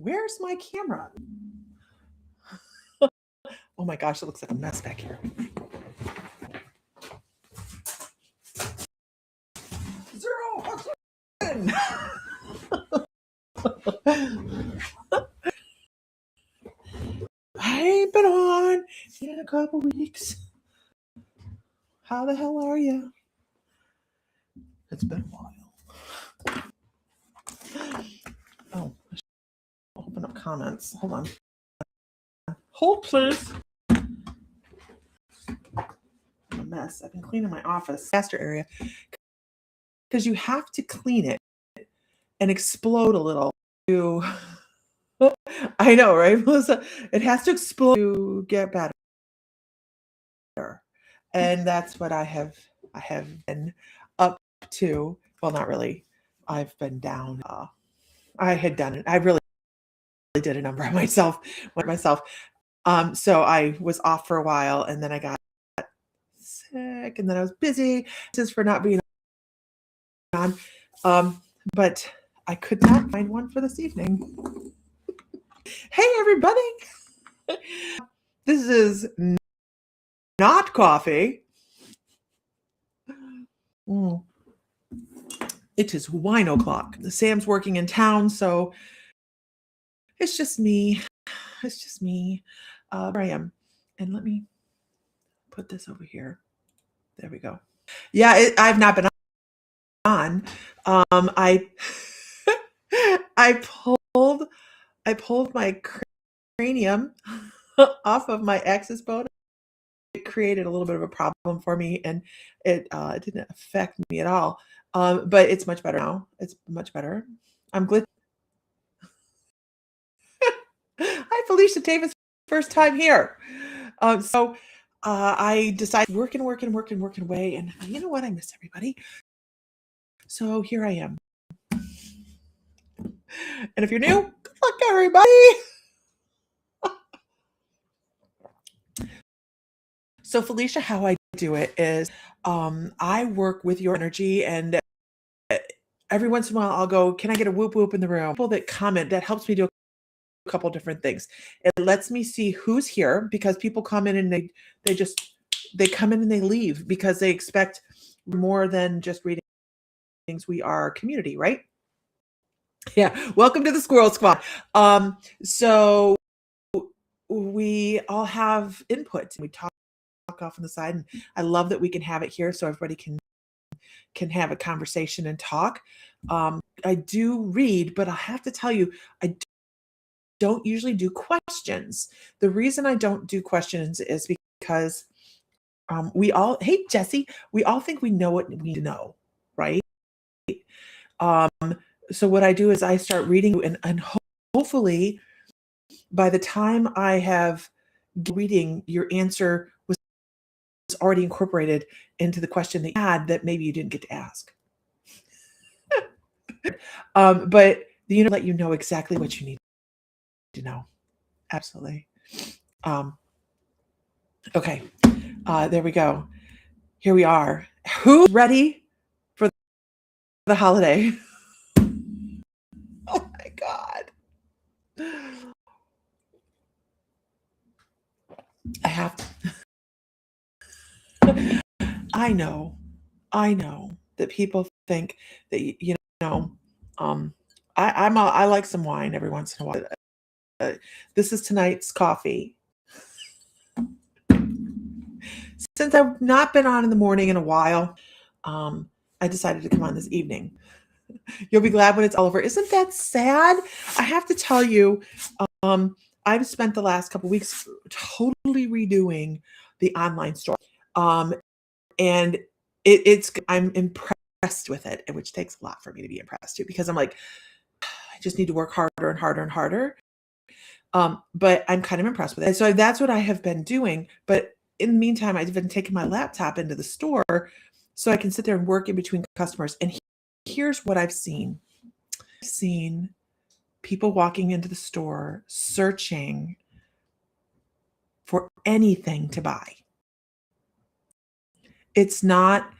Where's my camera? Oh my gosh, it looks like a mess back here. Zero. I ain't been on in a couple weeks. How the hell are you? It's been a while. Oh, I should open up comments. Hold on. Hold, please. I'm a mess. I've been cleaning my office, master area, because you have to clean it and explode a little. I know, right, Melissa? It has to explode to get better, and that's what I have been up to. Well, not really. I've been down. I had done it. I really did a number on myself. So I was off for a while, and then I got sick, and then I was busy just for not being on. But I could not find one for this evening. Hey, everybody. This is not coffee. It is wine o'clock. Sam's working in town, so it's just me. Here I am. And let me put this over here. There we go. Yeah, I've not been on. I pulled my cranium off of my axis bone. It created a little bit of a problem for me, and it didn't affect me at all. But it's much better now. It's much better. I'm glad. Hi, Felicia Davis, first time here. So I decided working away, and you know what? I miss everybody. So here I am. And if you're new, good luck, everybody. So Felicia, how I do it is I work with your energy, and every once in a while I'll go, can I get a whoop whoop in the room? People that comment, that helps me do a couple different things. It lets me see who's here, because people come in and they come in and they leave because they expect more than just reading things. We are a community, right? Yeah. Welcome to the Squirrel Squad. So we all have input. We talk off on the side, and I love that we can have it here so everybody can have a conversation and talk. I do read, but I have to tell you, I don't usually do questions. The reason I don't do questions is because hey, Jesse, we all think we know what we need to know, right? So what I do is I start reading, and hopefully by the time I have reading, your answer was already incorporated into the question that you had that maybe you didn't get to ask. But let you know exactly what you need to know. Absolutely. Okay. There we go. Here we are. Who's ready for the holiday? Oh my God. I have to. I know that people think that, I like some wine every once in a while. This is tonight's coffee. Since I've not been on in the morning in a while, I decided to come on this evening. You'll be glad when it's all over. Isn't that sad? I have to tell you, I've spent the last couple weeks totally redoing the online store. And I'm impressed with it, which takes a lot for me to be impressed too, because I'm like, I just need to work harder and harder and harder. But I'm kind of impressed with it. And so that's what I have been doing. But in the meantime, I've been taking my laptop into the store so I can sit there and work in between customers. And here's what I've seen. I've seen people walking into the store searching for anything to buy. It's not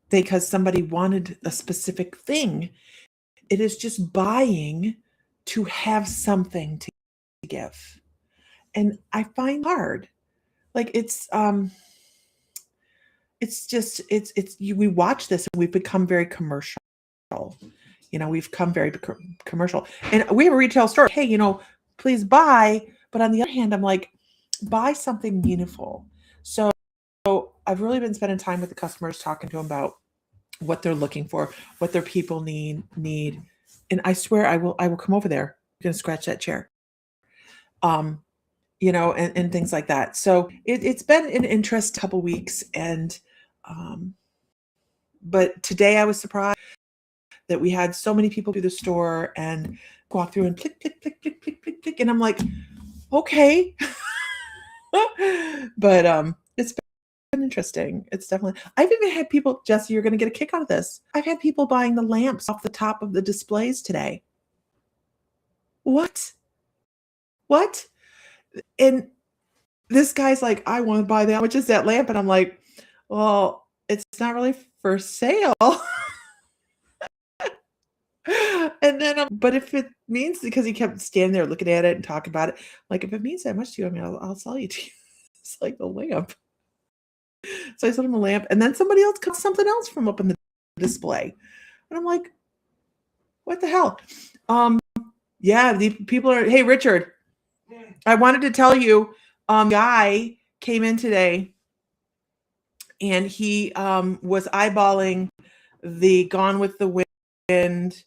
because somebody wanted a specific thing. It is just buying to have something to give. And I find hard. Like we watch this and we've become very commercial. We've come very commercial. And we have a retail store. Hey, please buy. But on the other hand, I'm like, buy something meaningful. So I've really been spending time with the customers, talking to them about what they're looking for, what their people need. And I swear I will come over there. You're gonna scratch that chair. And things like that. So it's been an interesting couple weeks. And but today I was surprised that we had so many people through the store and walk through and click, click, click, click, click, click, click. And I'm like, okay. But it's been interesting. It's definitely, I've even had people, Jesse, you're going to get a kick out of this. I've had people buying the lamps off the top of the displays today. What? And this guy's like, I want to buy that. How much is that lamp? And I'm like, well, it's not really for sale. And then, but if it means, because he kept standing there looking at it and talking about it, like, if it means that much to you, I mean, I'll sell you to you. It's like the lamp. So I sold him a lamp, and then somebody else cut something else from up in the display. And I'm like, what the hell? Yeah, the people are, hey, Richard, I wanted to tell you, guy came in today and he was eyeballing the Gone with the Wind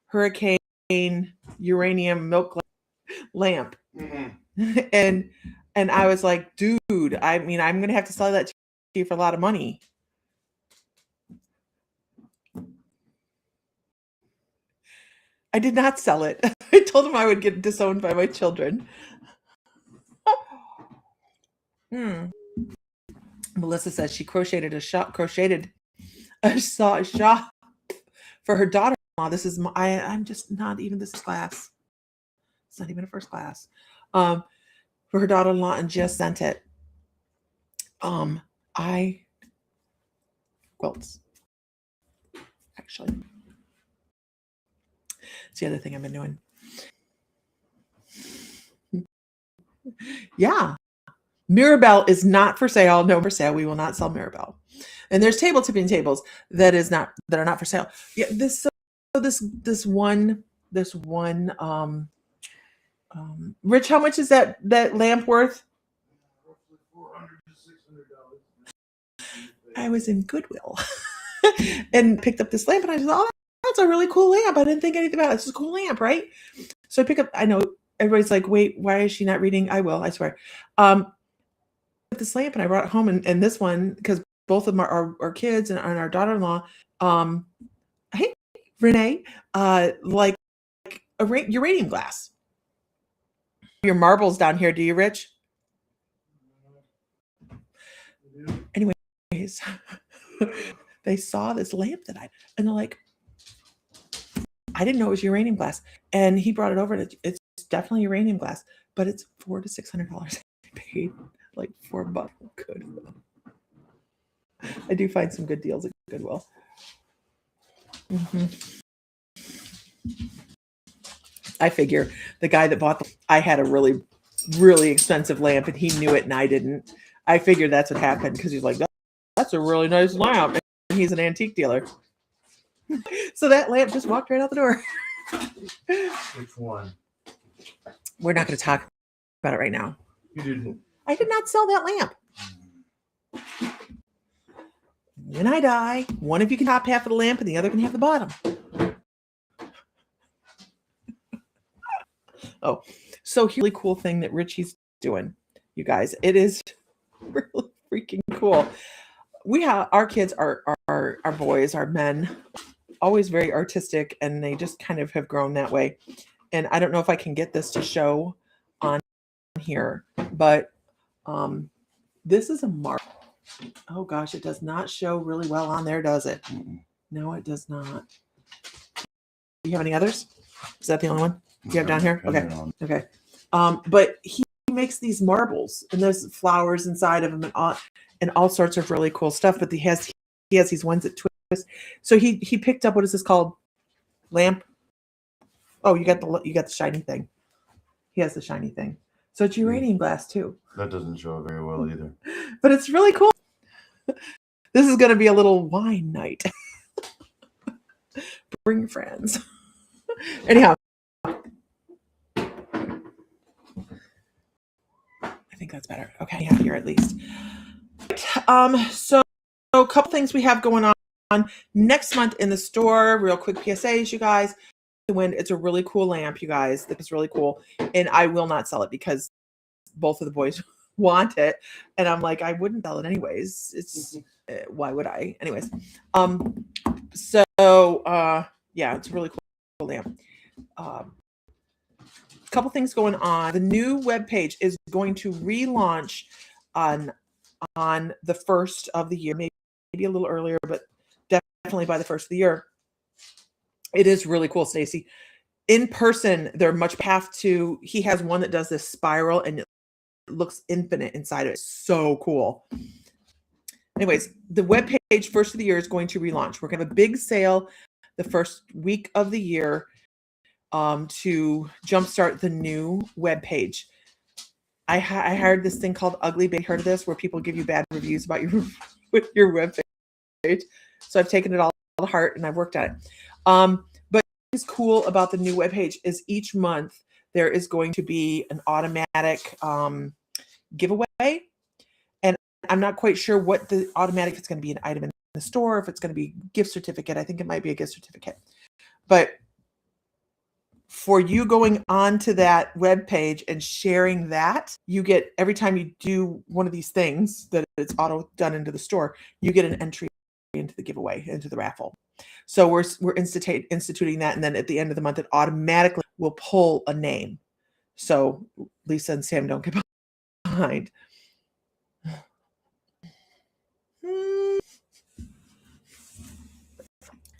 hurricane uranium milk lamp. Mm-hmm. And I was like, dude, I mean, I'm gonna have to sell that to you for a lot of money. I did not sell it. I told him I would get disowned by my children. Melissa says she crocheted a shawl for her daughter-in-law. This is I'm just not even this class. It's not even a first class. For her daughter-in-law, and just sent it. I quilts. Actually. It's the other thing I've been doing. Yeah. Mirabelle is not for sale. No for sale. We will not sell Mirabelle. And there's table tipping tables that are not for sale. Yeah, this one Rich, how much is that lamp worth? $400 to $600. I was in Goodwill and picked up this lamp, and I said, oh, that's a really cool lamp. I didn't think anything about it. It's a cool lamp, right? So I pick up, I know everybody's like, wait, why is she not reading? I will, I swear. This lamp, and I brought it home, and this one, because both of them are our kids and our daughter-in-law, hey, Renee, like a uranium glass. Your marbles down here, do you, Rich? Anyways, they saw this lamp and they're like, I didn't know it was uranium glass. And he brought it over, and it's definitely uranium glass, but it's $400 to $600. I paid like $4 Goodwill. I do find some good deals at Goodwill. Mm-hmm. I figure the guy that bought I had a really, really expensive lamp, and he knew it and I didn't. I figured that's what happened, because he's like, that's a really nice lamp. And he's an antique dealer. So that lamp just walked right out the door. Which one? We're not going to talk about it right now. You didn't. I did not sell that lamp. When I die, one of you can top half of the lamp and the other can have the bottom. Oh, so here's a really cool thing that Richie's doing, you guys. It is really freaking cool. We have our kids, our boys, our men, always very artistic, and they just kind of have grown that way. And I don't know if I can get this to show on here, but this is a marble. Oh gosh, it does not show really well on there, does it? No, it does not. Do you have any others? Is that the only one you have down here? Okay. But he makes these marbles, and there's flowers inside of them, and all sorts of really cool stuff. But he has these ones that twist. So he picked up, what is this called? Lamp Oh, you got the shiny thing. He has the shiny thing. So it's uranium glass too. That doesn't show very well either. But it's really cool. This is going to be a little wine night. Bring your friends. Anyhow, I think that's better. Okay, yeah, here at least. So a couple things we have going on next month in the store. Real quick PSAs, you guys. It's a really cool lamp, you guys. It's really cool, and I will not sell it because both of the boys want it, and I'm like, I wouldn't sell it anyways. It's why would I? Anyways, so yeah, it's a really cool lamp. Couple things going on. The new webpage is going to relaunch on the first of the year, maybe a little earlier, but definitely by the first of the year. It is really cool, Stacy. In person, they're much path to. He has one that does this spiral and it looks infinite inside of it. So cool. Anyways, the webpage first of the year is going to relaunch. We're going to have a big sale the first week of the year to jumpstart the new webpage. I hired this thing called Ugly Baby. Heard of this? Where people give you bad reviews about your webpage. So I've taken it all to heart and I've worked at it. But what's cool about the new webpage is each month there is going to be an automatic giveaway. And I'm not quite sure what the automatic, if it's going to be an item in the store, if it's going to be a gift certificate. I think it might be a gift certificate. But for you going onto that webpage and sharing that, you get, every time you do one of these things that it's auto done into the store, you get an entry into the giveaway, into the raffle. So we're instituting that, and then at the end of the month, it automatically will pull a name. So Lisa and Sam don't get behind. I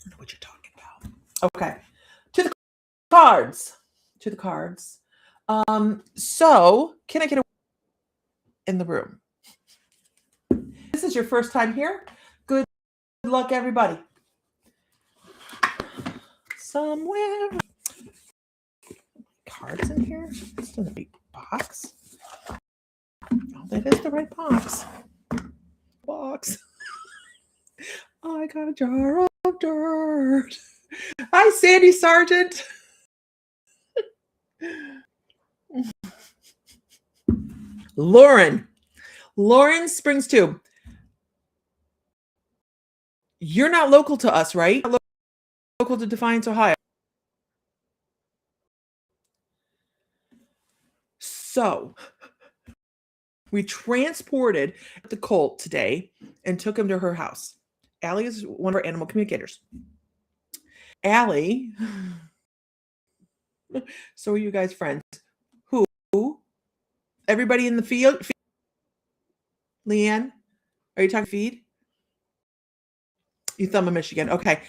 know what you're talking about. Okay, to the cards. So can I get a in the room? This is your first time here. Good luck, everybody. Somewhere. Cards in here? It's in the big box. Oh, that is the right box. I got a jar of dirt. Hi, Sandy Sargent. Lauren Springs Tube. You're not local to us, right? Local to Defiance, Ohio. So we transported the colt today and took him to her house. Allie is one of our animal communicators. Allie, so are you guys friends? Who? Everybody in the field? Leanne, are you talking feed? You thumb in Michigan. Okay.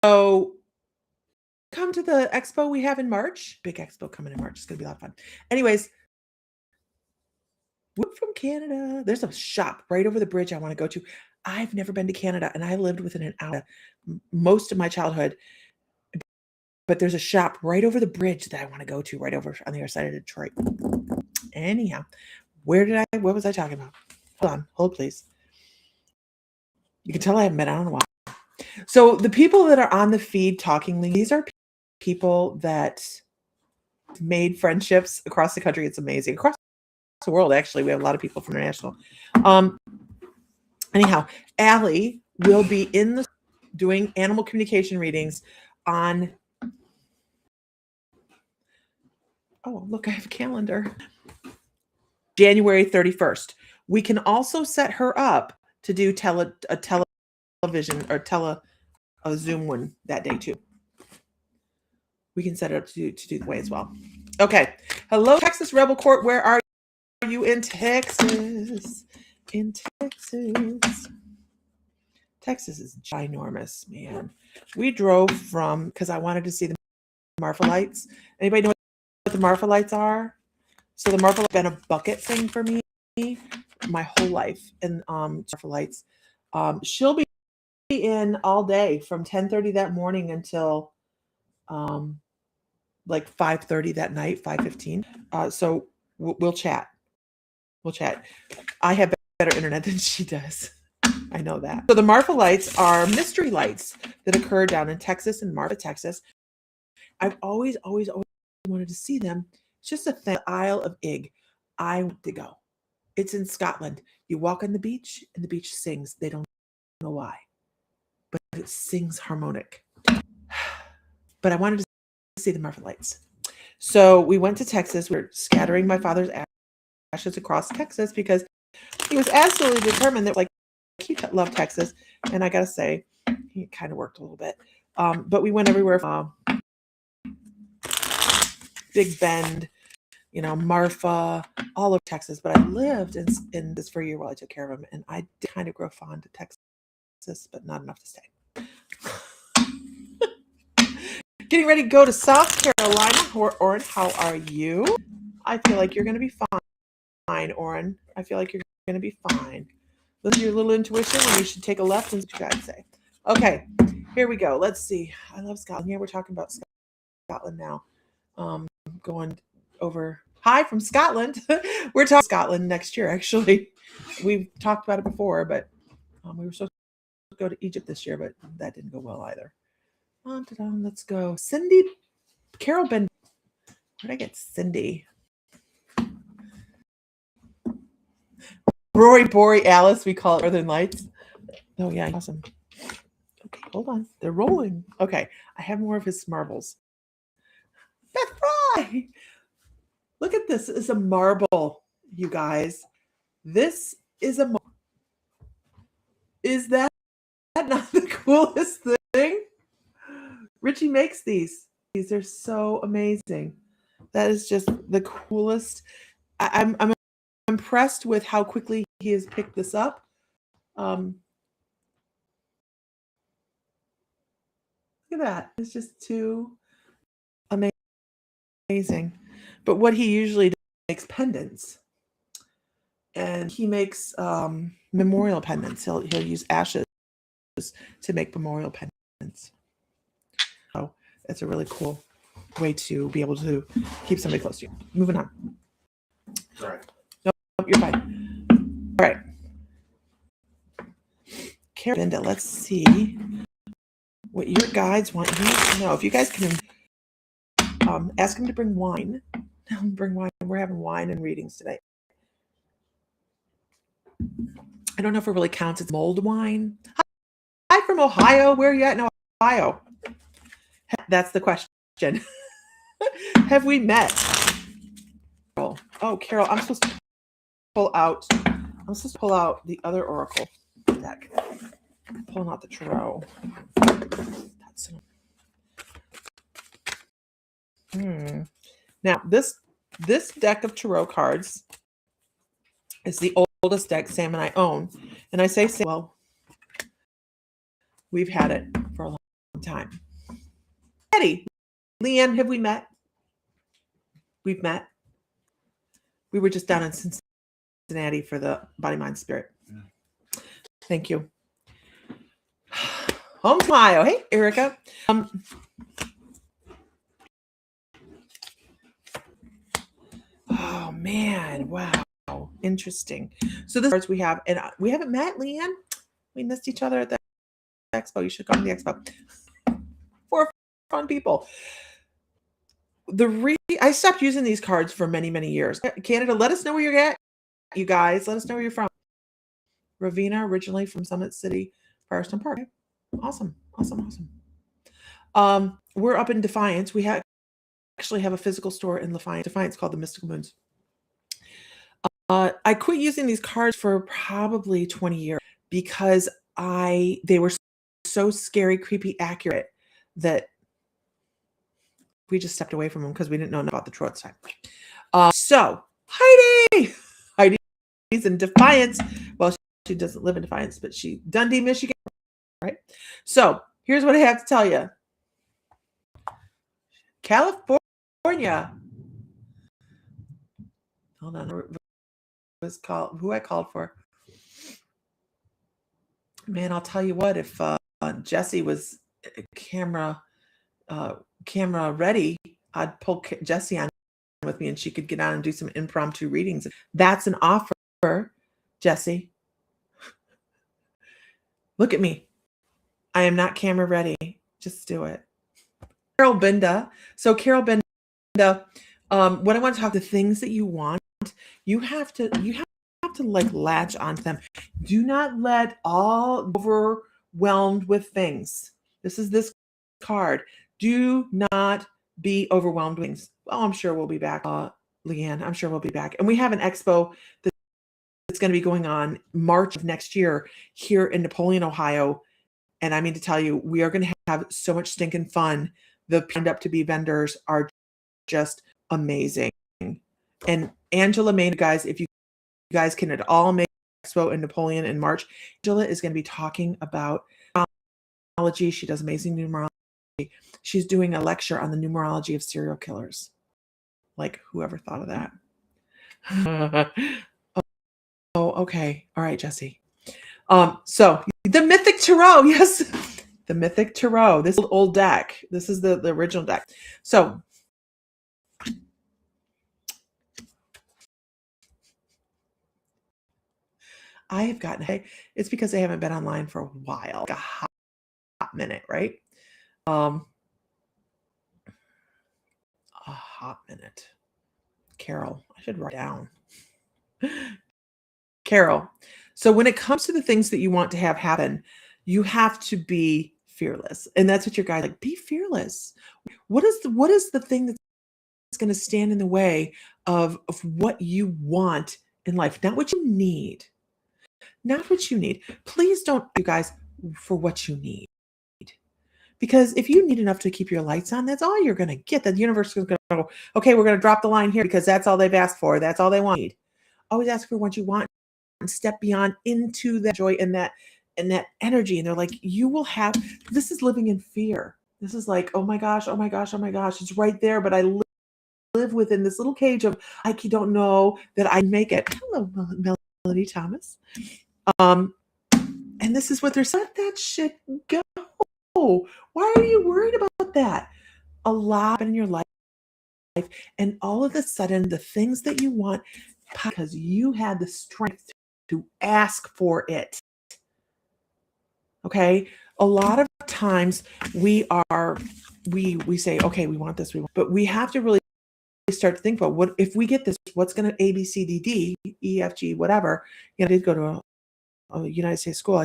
So come to the expo we have in March. Big expo coming in March. It's going to be a lot of fun. Anyways, we're from Canada. There's a shop right over the bridge I want to go to. I've never been to Canada, and I lived within an hour most of my childhood. But there's a shop right over the bridge that I want to go to, right over on the other side of Detroit. Anyhow, what was I talking about? Hold please. You can tell I haven't been on in a while. So the people that are on the feed talking, these are people that made friendships across the country. It's amazing. Across the world, actually, we have a lot of people from international. Anyhow, Allie will be in the doing animal communication readings on. Oh, look, I have a calendar. January 31st. We can also set her up to do a television or a Zoom one that day too. We can set it up to do the way as well. Okay. Hello, Texas Rebel Court. Where are you? In Texas? In Texas. Texas is ginormous, man. We drove from, because I wanted to see the Marfa lights. Anybody know what the Marfa lights are? So the Marfa lights have been a bucket thing for me my whole life. And Marfa lights. She'll be in all day from 10:30 that morning until like 5:30 that night, 5:15. So we'll chat. We'll chat. I have better internet than she does. I know that. So the Marfa lights are mystery lights that occur down in Texas, in Marfa, Texas. I've always wanted to see them. It's just a thing. Isle of Ig. I want to go. It's in Scotland. You walk on the beach and the beach sings. They don't know why, but it sings harmonic. But I wanted to see the Marfa lights. So we went to Texas. We were scattering my father's ashes across Texas because he was absolutely determined that like he loved Texas. And I got to say, he kind of worked a little bit. But we went everywhere from Big Bend, Marfa, all over Texas. But I lived in this for a year while I took care of him. And I did kind of grow fond of Texas, but not enough to stay. Getting ready to go to South Carolina. Oren, how are you? I feel like you're going to be fine, Oren. I feel like you're going to be fine. Listen to your little intuition when you should take a left and see what you got to say. Okay, here we go. Let's see. I love Scotland. Yeah, we're talking about Scotland now. Going over. Hi from Scotland. We're talking Scotland next year, actually. We've talked about it before, but we were supposed to go to Egypt this year, but that didn't go well either. Let's go. Cindy, Carol Ben. Where'd I get Cindy? Rory Borealis, we call it Northern Lights. Oh, yeah, awesome. Okay, hold on. They're rolling. Okay, I have more of his marbles. Beth Fry! Look at this. It's a marble, you guys. This is a marble. Is that not the coolest thing? Richie makes these. These are so amazing. That is just the coolest. I'm impressed with how quickly he has picked this up. Look at that. It's just too amazing. But what he usually does makes pendants. And he makes memorial pendants. He'll use ashes to make memorial pendants. So that's a really cool way to be able to keep somebody close to you. Moving on. All right. Nope, you're fine. All right. Linda, let's see what your guides want you to know. If you guys can ask him to bring wine. Bring wine. We're having wine and readings today. I don't know if it really counts as mulled wine. Hi from Ohio. Where are you at in Ohio? That's the question. Have we met? Oh, Carol, I'm supposed to pull out the other oracle deck. I'm pulling out the tarot. Now, this deck of tarot cards is the oldest deck Sam and I own. And I say, well, we've had it for a long time. Eddie, Leanne, have we met? We've met. We were just down in Cincinnati for the Body, Mind, Spirit. Yeah. Thank you. Home to Ohio. Hey, Erica. Oh, man. Wow. Interesting. So this cards we have, and we haven't met, Leanne. We missed each other at the expo. You should come to the expo. 4 fun people. I stopped using these cards for many, many years. Canada, let us know where you're at. You guys, let us know where you're from. Ravina, originally from Summit City, Firestone Park. Awesome. We're up in Defiance. We actually have a physical store in Defiance called the Mystical Moons. I quit using these cards for probably 20 years because they were so scary, creepy, accurate that we just stepped away from them because we didn't know about the tarot time. So Heidi's in Defiance. Well, she doesn't live in Defiance, but Dundee, Michigan, right? So here's what I have to tell you. California. Hold on. Who I called for. Man, I'll tell you what, if Jesse was camera camera ready, I'd pull Jessie on with me and she could get on and do some impromptu readings. That's an offer, Jessie. Look at me. I am not camera ready. Just do it. Carol Binda. So Carol Binda, what I want to talk, the things that you want, you have to like latch onto them. Do not let all overwhelmed with things. This is this card. Do not be overwhelmed with things. Well, I'm sure we'll be back, Leanne. I'm sure we'll be back. And we have an expo that's going to be going on March of next year here in Napoleon, Ohio. And I mean to tell you, we are going to have so much stinking fun. The pinned up to be vendors are just amazing. And Angela Maynard, guys, if you guys can at all make expo in Napoleon in March, Angela is going to be talking about numerology. She does amazing numerology. She's doing a lecture on the numerology of serial killers. Like, whoever thought of that? Oh, okay. All right, Jessie. So the Mythic Tarot, yes, the Mythic Tarot. This old deck. This is the original deck. So I have gotten, it's because I haven't been online for a while, like a hot minute, right? A hot minute. Carol, I should write down. Carol. So when it comes to the things that you want to have happen, you have to be fearless. And that's what your guys like, be fearless. What is the thing that's going to stand in the way of what you want in life? Not what you need. Not what you need. Please don't, you guys, for what you need. Because if you need enough to keep your lights on, that's all you're going to get. The universe is going to go, okay, we're going to drop the line here because that's all they've asked for. That's all they want. Always ask for what you want and step beyond into that joy and that energy. And they're like, you will have, this is living in fear. This is like, oh my gosh, oh my gosh, oh my gosh. It's right there, but I live within this little cage of, I don't know that I make it. Hello, Melody Thomas. And this is what they're saying. Let that shit go. Why are you worried about that? A lot in your life, and all of a sudden, the things that you want, because you had the strength to ask for it. Okay, a lot of times we say, okay, we want this, but we have to really start to think about what if we get this, what's going to A, B, C, D, D, E, F, G, whatever. I did go to a United States school.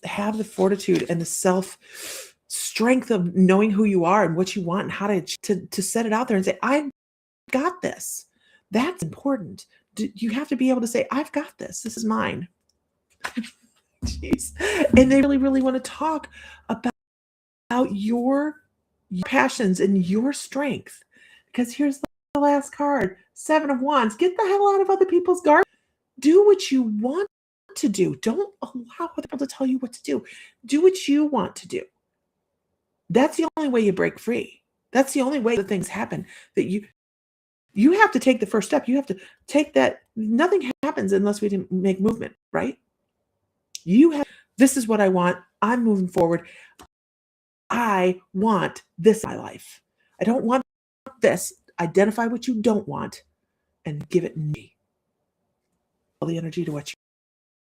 Have the fortitude and the self strength of knowing who you are and what you want and how to set it out there and say, I've got this. That's important. You have to be able to say, I've got this. This is mine. Jeez. And they really, really want to talk about your passions and your strength. Because here's the last card, 7 of Wands. Get the hell out of other people's garden. Do what you want to do. Don't allow other people to tell you what to do. Do what you want to do. That's the only way you break free. That's the only way that things happen. That you have to take the first step. You have to take that. Nothing happens unless we didn't make movement, right? This is what I want. I'm moving forward. I want this in my life. I don't want this. Identify what you don't want and give it me. All the energy to what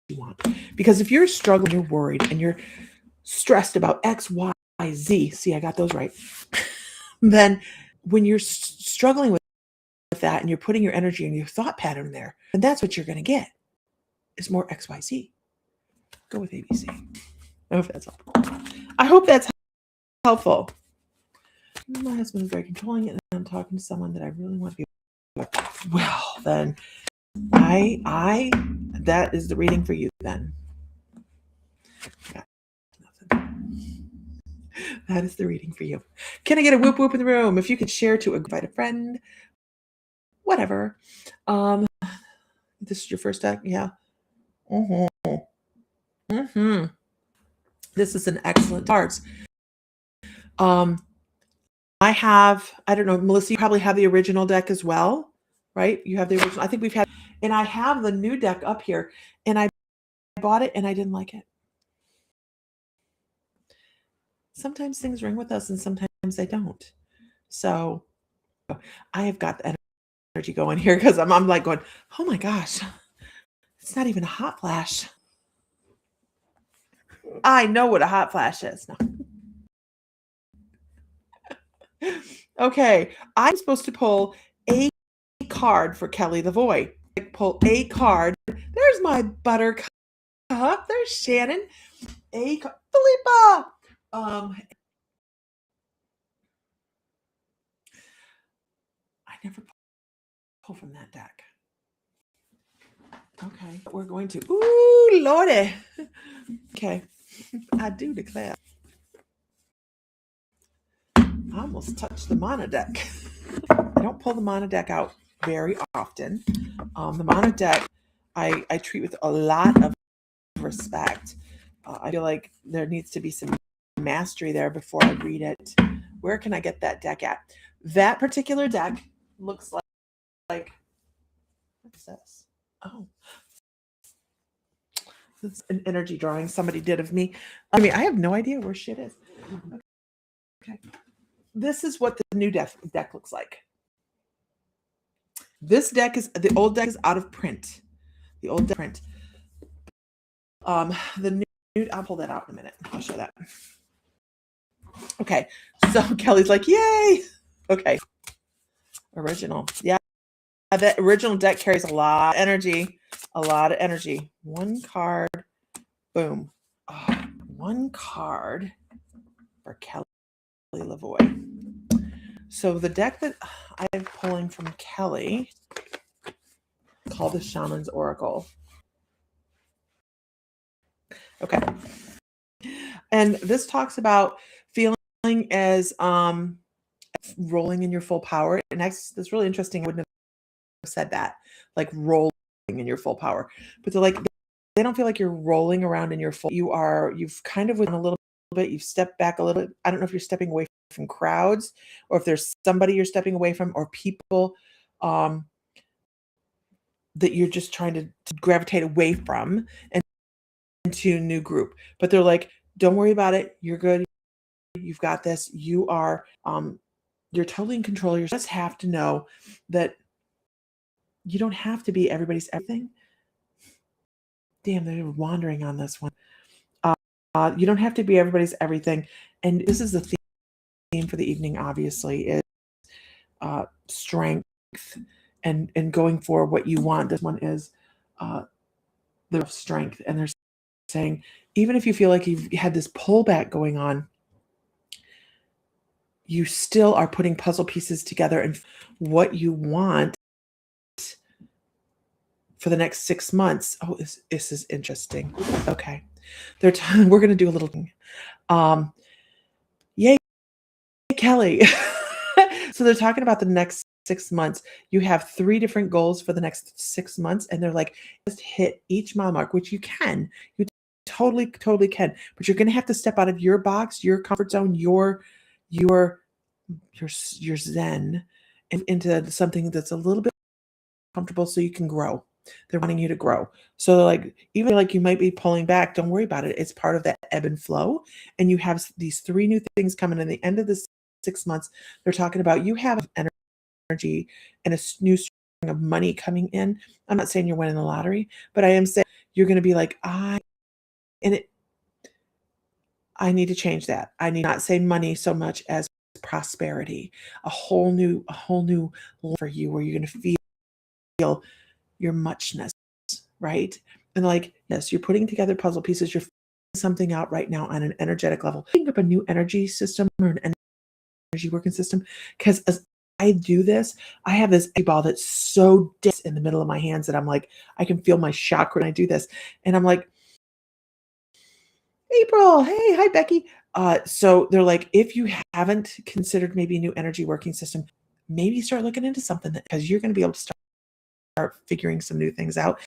you want. Because if you're struggling, you're worried, and you're stressed about X, Y, Z, see, I got those right. Then when you're struggling with that and you're putting your energy and your thought pattern there, and that's what you're going to get is more X, Y, Z. Go with ABC. I hope that's helpful. I hope that's helpful. My husband is very controlling, and I'm talking to someone that I really want to be with. Well, then that is the reading for you then. That is the reading for you. Can I get a whoop whoop in the room? If you could share to invite a friend, whatever. This is your first deck? Yeah. This is an excellent cards. I don't know, Melissa, you probably have the original deck as well, right? You have the original. I think we've had, and I have the new deck up here, and I bought it and I didn't like it. sometimes things ring with us and sometimes they don't. So I have got the energy going here because I'm like going, oh my gosh, it's not even a hot flash. I know what a hot flash is. No. Okay, I'm supposed to pull a card for Kelly the Void. Pull a card. There's my buttercup. There's Shannon. Philippa. I never pull from that deck. Okay, we're going to. Ooh, Lordy. Okay, I do declare. I almost touched the mono deck. I don't pull the mono deck out very often. The mono deck I treat with a lot of respect. I feel like there needs to be some mastery there before I read it. Where can I get that deck at? That particular deck looks like what is this? Oh, it's an energy drawing somebody did of me. I mean, I have no idea where shit is. Okay. This is what the new deck looks like. This deck is the old deck is out of print. The old deck print. The new I'll pull that out in a minute. I'll show that. Okay, so Kelly's like, yay! Okay, original. Yeah, that original deck carries a lot of energy. A lot of energy. One card. Boom. Oh, one card for Kelly Lavoie. So the deck that I'm pulling from Kelly called the Shaman's Oracle. Okay. And this talks about feeling as rolling in your full power. And that's really interesting. I wouldn't have said that, like rolling in your full power. But they're like, they don't feel like you're rolling around in your full. You've kind of went a little bit. You've stepped back a little bit. I don't know if you're stepping away from crowds or if there's somebody you're stepping away from or people that you're just trying to gravitate away from and into a new group. But they're like, don't worry about it. You're good. You've got this. You're totally in control. You just have to know that you don't have to be everybody's everything. Damn, they're wandering on this one. You don't have to be everybody's everything. And this is the theme for the evening, obviously, is strength and going for what you want. This one is the strength. And they're saying, even if you feel like you've had this pullback going on, you still are putting puzzle pieces together and what you want for the next 6 months. Oh, this is interesting. Okay. We're going to do a little thing. Yay, Kelly. So they're talking about the next 6 months. You have 3 different goals for the next 6 months. And they're like, just hit each mile mark, which you can. You totally can. But you're going to have to step out of your box, your comfort zone, your zen and into something that's a little bit comfortable so you can grow. They're wanting you to grow. So like, even like you might be pulling back, don't worry about it. It's part of that ebb and flow. And you have these 3 new things coming in the end of this 6 months. They're talking about you have energy and a new string of money coming in. I'm not saying you're winning the lottery, but I am saying you're going to be like, I need to change that. I need not say money so much as prosperity, a whole new life for you where you're going to feel your muchness, right? And like, yes, you're putting together puzzle pieces. You're figuring something out right now on an energetic level. Think up a new energy system or an energy working system. Because as I do this, I have this ball that's so dense in the middle of my hands that I'm like, I can feel my chakra when I do this. And I'm like, April, hey, hi, Becky. So they're like, if you haven't considered maybe a new energy working system, maybe start looking into something because you're going to be able to start figuring some new things out.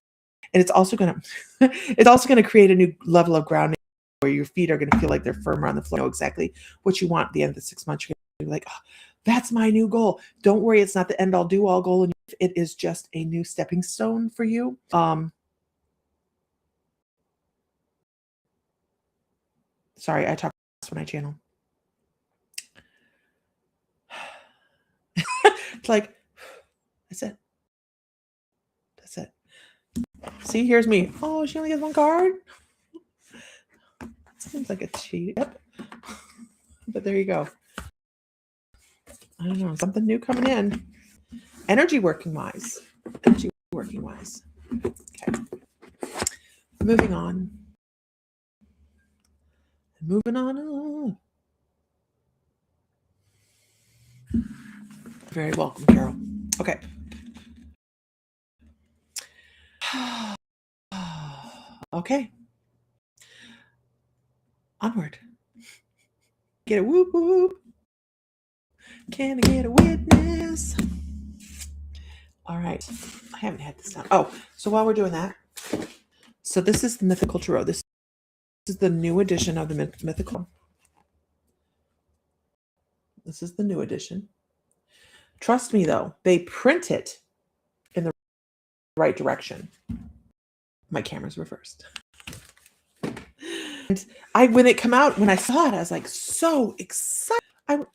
And it's also going to create a new level of grounding where your feet are going to feel like they're firmer on the floor. You know exactly what you want at the end of the 6 months. You're going to be like, oh, that's my new goal. Don't worry, it's not the end all do all goal. And it is just a new stepping stone for you. Sorry, I talk fast when I channel. It's like, that's it. That's it. See, here's me. Oh, she only gets one card? Seems like a cheat. Yep. But there you go. I don't know. Something new coming in. Energy working wise. Okay. Moving on. Moving on. Very welcome, Carol. Okay. Okay. Onward. Get a whoop whoop. Can I get a witness? All right. I haven't had this done. Oh, so while we're doing that, so this is the Mythical Tarot. This is the new edition of the Mythical. This is the new edition. Trust me, though, they print it in the right direction. My camera's reversed. And when it came out, when I saw it, I was like so excited. I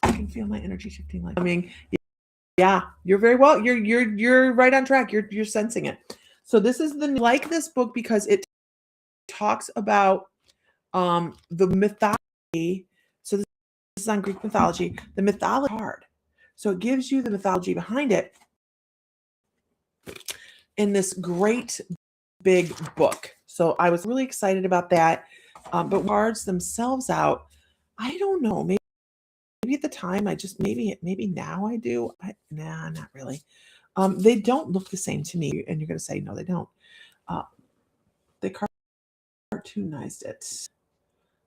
can feel my energy shifting. Like, I mean, yeah, you're very well. You're right on track. You're sensing it. So this is like this book because it talks about the mythology. So this is on Greek mythology. The mythology card. So it gives you the mythology behind it in this great big book. So I was really excited about that. But cards themselves out, I don't know. Maybe at the time I just maybe now I do. Nah, not really. They don't look the same to me, and you're going to say no, they don't. They cartoonized it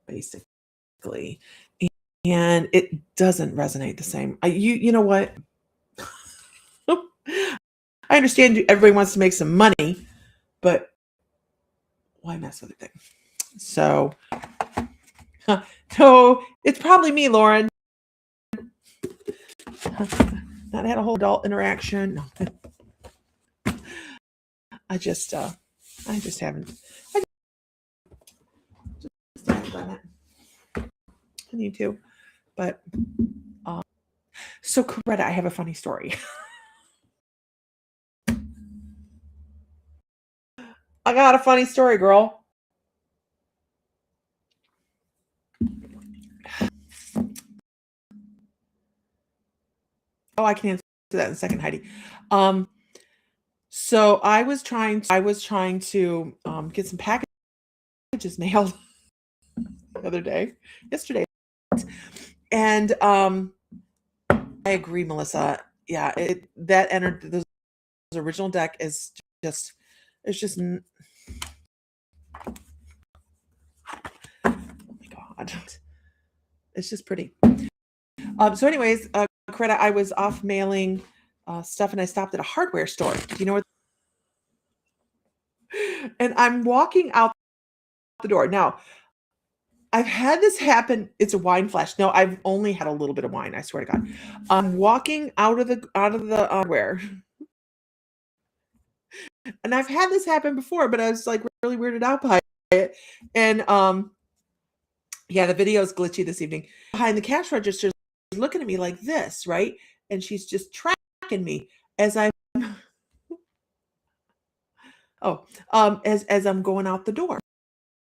basically, and it doesn't resonate the same. You know what? I understand everybody wants to make some money, but why mess with a thing? So, no, it's probably me, Lauren. Not had a whole adult interaction. No. I just haven't. I just haven't done it. I need to, but so Coretta, I have a funny story. I got a funny story, girl. Oh, I can answer that in a second, Heidi. So I was trying to get some packages mailed the other day, yesterday, and I agree, Melissa. Yeah, that entered the original deck is just oh my god, it's just pretty. So anyways, Coretta, I was off mailing stuff and I stopped at a hardware store. Do you know where? And I'm walking out the door. Now, I've had this happen. It's a wine flash. No, I've only had a little bit of wine, I swear to God. I'm walking out of the hardware. And I've had this happen before, but I was like really weirded out by it. And yeah, the video is glitchy this evening. Behind the cash register, she's looking at me like this, right? And she's just tracking me as I'm as I'm going out the door,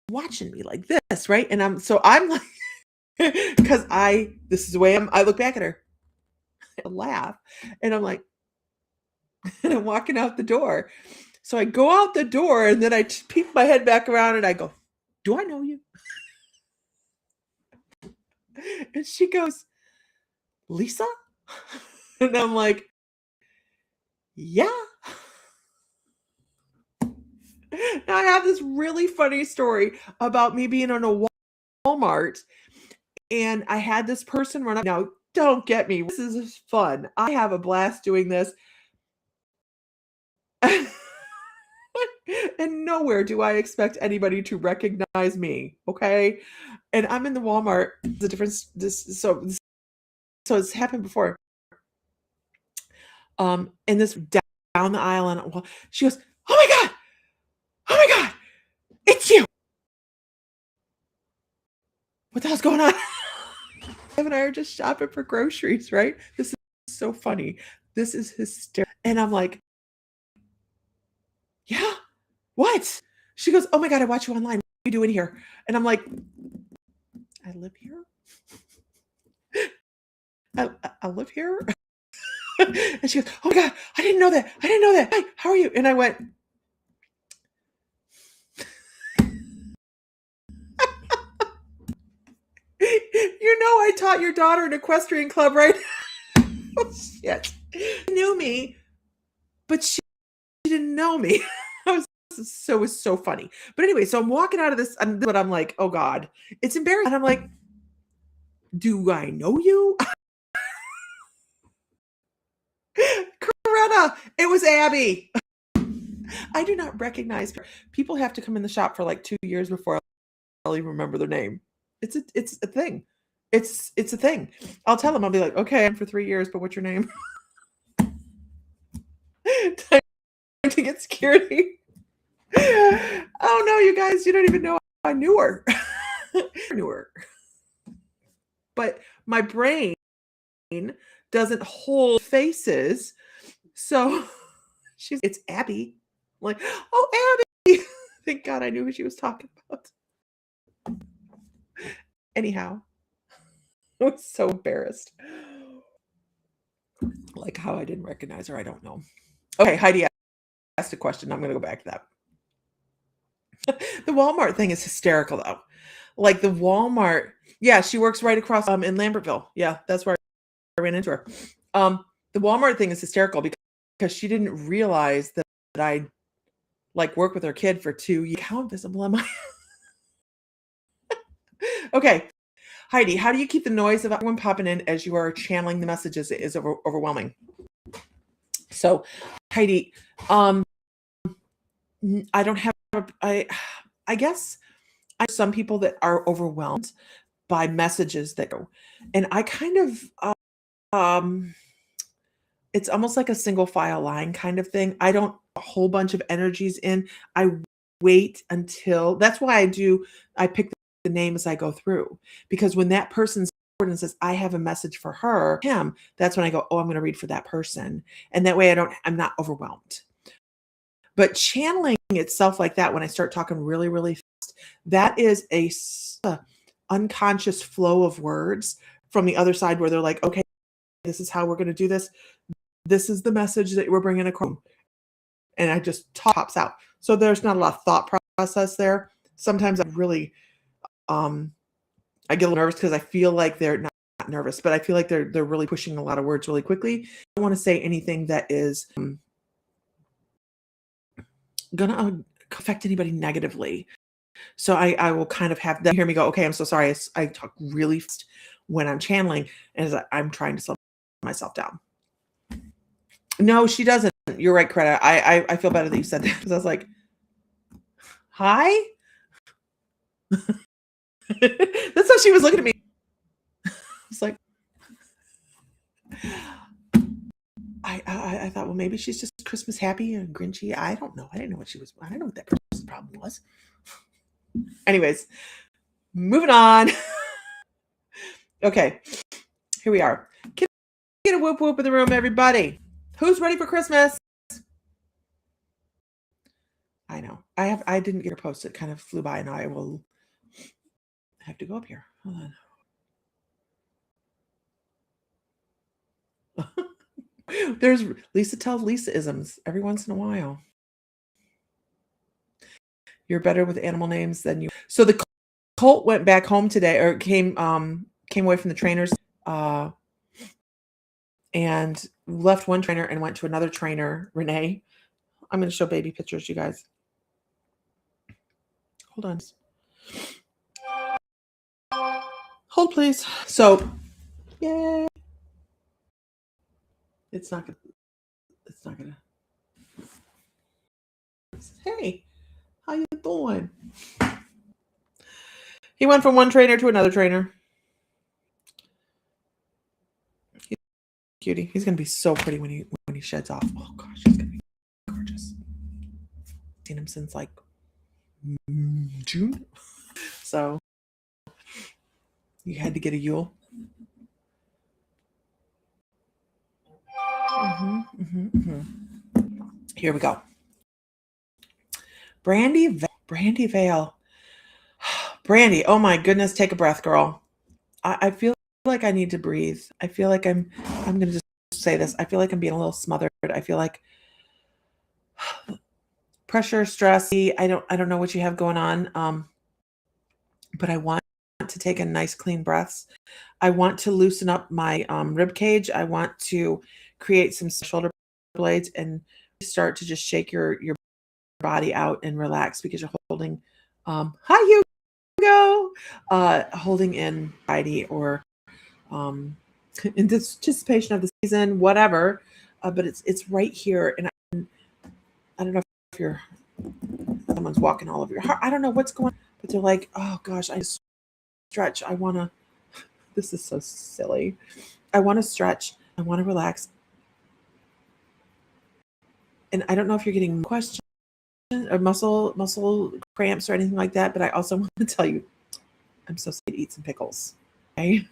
watching me like this, right? And I'm like, because this is the way I look back at her, I laugh, and I'm like, and I'm walking out the door. So I go out the door, and then I peek my head back around, and I go, "Do I know you?" And she goes, "Lisa?" And I'm like, "Yeah." Now I have this really funny story about me being in a Walmart, and I had this person run up. Now, don't get me. This is fun. I have a blast doing this. And nowhere do I expect anybody to recognize me. Okay. And I'm in the Walmart. The difference, so it's happened before. And this down the aisle, and she goes, "Oh my God. Oh my God. It's you. What the hell's going on?" Ev and I are just shopping for groceries, right? This so funny. This is hysterical. And I'm like, yeah, what? She goes, oh my God, I watch you online. What are you doing here? And I'm like, I live here. I live here. And she goes, oh my God, I didn't know that. I didn't know that. Hi, how are you? And I went, you know, I taught your daughter an equestrian club, right? Oh, shit. She knew me, but she didn't know me. It was so funny. But anyway, so I'm walking out of this, but I'm like, oh God, it's embarrassing. And I'm like, do I know you? Coretta, it was Abby. I do not recognize her. People have to come in the shop for like 2 years before I'll even remember their name. It's a thing. It's a thing. I'll tell them, I'll be like, okay, I'm for 3 years, but what's your name? Time to get security. Oh no, you guys, you don't even know I knew her. But my brain doesn't hold faces. So it's Abby. I'm like, oh, Abby. Thank God I knew who she was talking about. Anyhow, I was so embarrassed. Like how I didn't recognize her, I don't know. Okay, Heidi asked a question. I'm going to go back to that. The Walmart thing is hysterical, though. Like the Walmart, yeah, she works right across in Lambertville. Yeah, that's where I ran into her. The Walmart thing is hysterical because she didn't realize that I like work with her kid for 2 years. How invisible am I? Okay, Heidi, how do you keep the noise of everyone popping in as you are channeling the messages? It is overwhelming. So, Heidi, I don't have. I guess I have some people that are overwhelmed by messages that go, and I kind of it's almost like a single file line kind of thing. I don't a whole bunch of energies in. I wait until that's why I pick the name as I go through, because when that person's forward and says I have a message for him, that's when I go, oh, I'm going to read for that person, and that way I'm not overwhelmed. But channeling itself like that, when I start talking really, really fast, that is a unconscious flow of words from the other side where they're like, okay, this is how we're going to do this. This is the message that we're bringing across. And I just pops out. So there's not a lot of thought process there. Sometimes I really, I get a little nervous because I feel like they're not nervous, but I feel like they're really pushing a lot of words really quickly. I don't want to say anything that is going to affect anybody negatively. So I will kind of have them hear me go, okay, I'm so sorry. I talk really fast when I'm channeling as I'm trying to slow myself down. No, she doesn't. You're right, Coretta. I feel better that you said that because I was like, hi? That's how she was looking at me. I was like, I thought, well, maybe she's just Christmas happy and grinchy. I don't know. I didn't know what that person's problem was. Anyways, moving on. Okay, here we are. Can I get a whoop whoop in the room, everybody? Who's ready for Christmas? I know. I didn't get her post. It kind of flew by, and I will have to go up here. Hold on. There's Lisa tells Lisa-isms every once in a while. You're better with animal names than you. So the Colt went back home today, or came away from the trainers, and left one trainer and went to another trainer, Renee. I'm going to show baby pictures, you guys. Hold on. Hold, please. So, yay. It's not gonna. Hey, how you doing? He went from one trainer to another trainer. He's cutie. He's gonna be so pretty when he sheds off. Oh gosh, he's gonna be gorgeous. Seen him since like June. So you had to get a Yule. Here we go. Brandy Vale. Brandy, oh my goodness, take a breath, girl. I feel like I need to breathe. I feel like I'm gonna just say this. I feel like I'm being a little smothered. I feel like pressure, stress. I don't know what you have going on. But I want to take a nice clean breaths. I want to loosen up my rib cage. I want to create some shoulder blades and start to just shake your body out and relax because you're holding hi Hugo, holding in anxiety or in anticipation of the season, whatever. But it's right here, and I don't know if you're someone's walking all over your heart. I don't know what's going on, but they're like, oh gosh, I just stretch. I want to. This is so silly. I want to stretch. I want to relax. And I don't know if you're getting questions or muscle cramps or anything like that, but I also want to tell you, I'm so sorry to eat some pickles. Okay?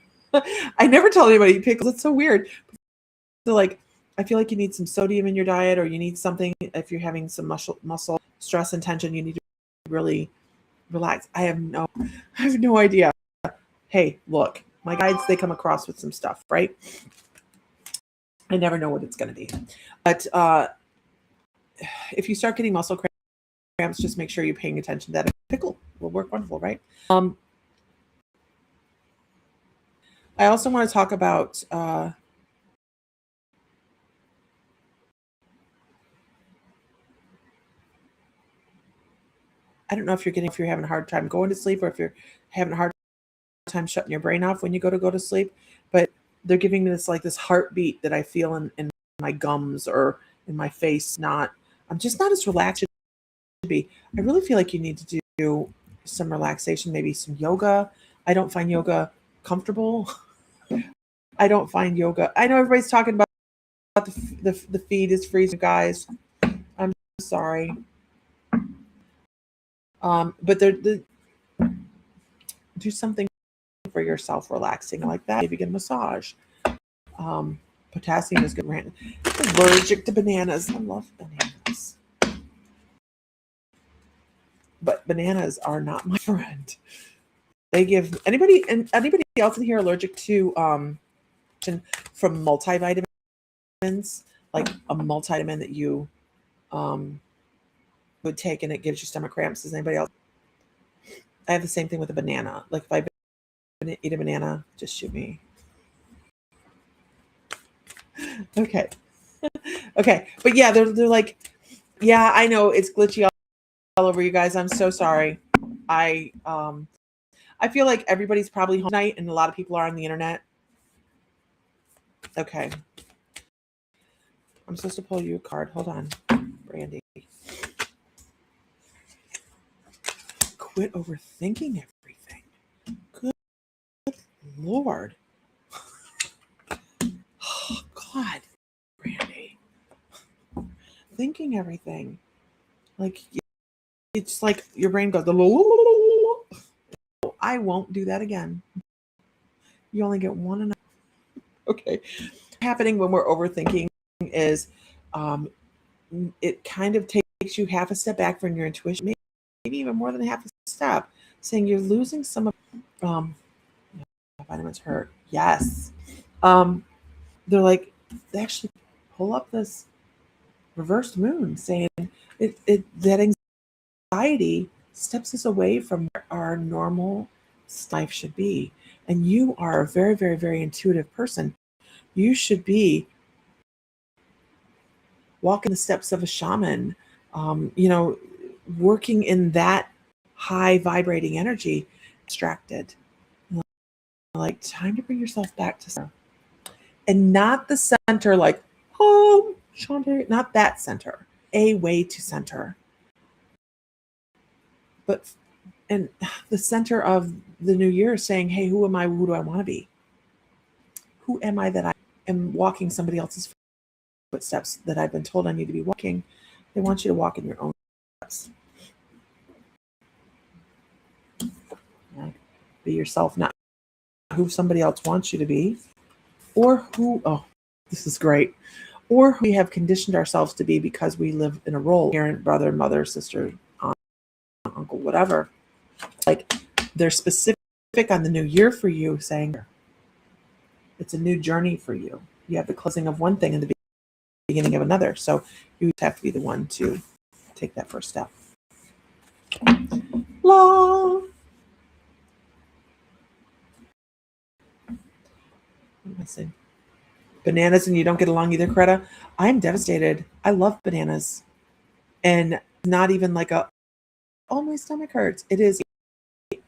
I never tell anybody to eat pickles. It's so weird. So like, I feel like you need some sodium in your diet, or you need something if you're having some muscle stress and tension. You need to really relax. I have no idea. Hey, look, my guides, they come across with some stuff, right? I never know what it's going to be. But if you start getting muscle cramps, just make sure you're paying attention to that. Pickle will work wonderful, right? I also want to talk about I don't know if you're having a hard time going to sleep, or if you're having a hard time shutting your brain off when you go to sleep, but they're giving me this heartbeat that I feel in my gums or in my face. I'm just not as relaxed as I should be. I really feel like you need to do some relaxation, maybe some yoga. I don't find yoga comfortable. I don't find yoga. I know everybody's talking about the feed is freezing, guys. I'm sorry. But do something for yourself relaxing like that. Maybe get a massage. Potassium is good. I'm allergic to bananas. I love bananas. But bananas are not my friend. They give anybody else in here allergic to from multivitamins, like a multivitamin that you would take and it gives you stomach cramps. Is anybody else? I have the same thing with a banana. Like if I eat a banana, just shoot me. Okay. Okay. But yeah, they're like, yeah, I know it's glitchy all over you guys. I'm so sorry. I feel like everybody's probably home tonight and a lot of people are on the internet. Okay. I'm supposed to pull you a card. Hold on, Brandy. Quit overthinking everything. Good Lord. Oh, God, Brandy. Thinking everything. Like, it's like your brain goes, I won't do that again. You only get one and okay. Happening when we're overthinking is it kind of takes you half a step back from your intuition, maybe even more than half a step, saying you're losing some of vitamins hurt. Yes. They're like, they actually pull up this reversed moon saying that anxiety steps us away from where our normal life should be. And you are a very, very, very intuitive person. You should be walking the steps of a shaman, working in that high vibrating energy, distracted. Like, time to bring yourself back to center. And not the center, like, home, Shantae, not that center. A way to center. But and the center of the new year is saying, hey, who am I? Who do I want to be? Who am I that I am walking somebody else's footsteps that I've been told I need to be walking? They want you to walk in your own steps. Be yourself, not who somebody else wants you to be, or who, oh, this is great. or who we have conditioned ourselves to be because we live in a role, parent, brother, mother, sister, aunt, uncle, whatever. Like they're specific on the new year for you, saying it's a new journey for you. You have the closing of one thing and the beginning of another. So you have to be the one to take that first step. La. What am I saying? Bananas and you don't get along either, Greta. I'm devastated. I love bananas. And not even like a, oh, my stomach hurts. It is,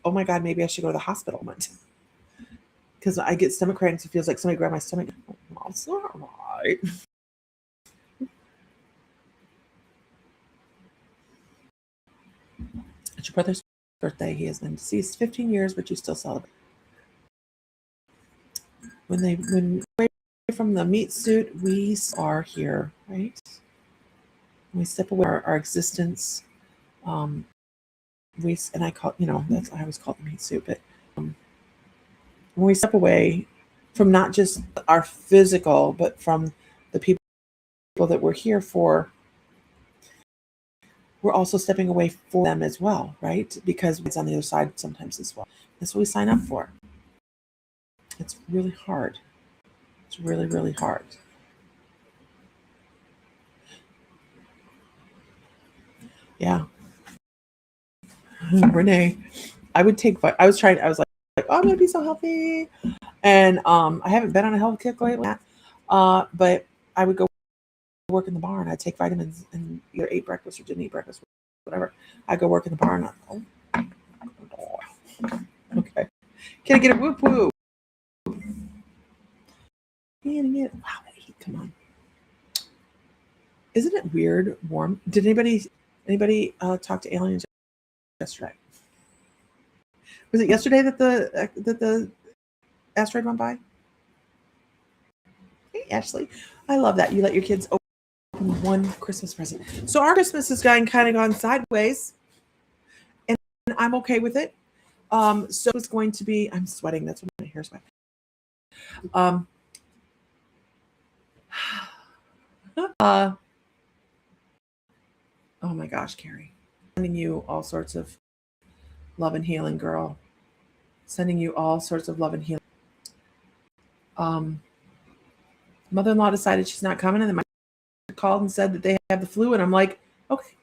oh my God, maybe I should go to the hospital. Because I get stomach cramps. It feels like somebody grabbed my stomach. Oh, that's not right. It's your brother's birthday. He has been deceased 15 years, but you still celebrate. When away from the meat suit, we are here, right? When we step away our existence. And I call, that's, I always call it the meat suit, but when we step away from not just our physical, but from the people that we're here for, we're also stepping away for them as well, right? Because it's on the other side sometimes as well. That's what we sign up for. It's really hard. It's really, really hard. Yeah. Renee, I was like, oh, I'm going to be so healthy. And I haven't been on a health kick lately. But I would go work in the barn. I'd take vitamins and either ate breakfast or didn't eat breakfast, whatever. I'd go work in the barn. Okay. Can I get a whoop whoop? Wow, that heat, come on. Isn't it weird, warm? Did anybody talk to aliens yesterday? Was it yesterday that the asteroid went by? Hey, Ashley, I love that. You let your kids open one Christmas present. So our Christmas has kind of gone sideways, and I'm okay with it. So it's going to be, I'm sweating. That's what my hair's wet. Oh my gosh, Carrie. Sending you all sorts of love and healing, girl. Sending you all sorts of love and healing. Mother-in-law decided she's not coming, and then my called and said that they have the flu, and I'm like, okay.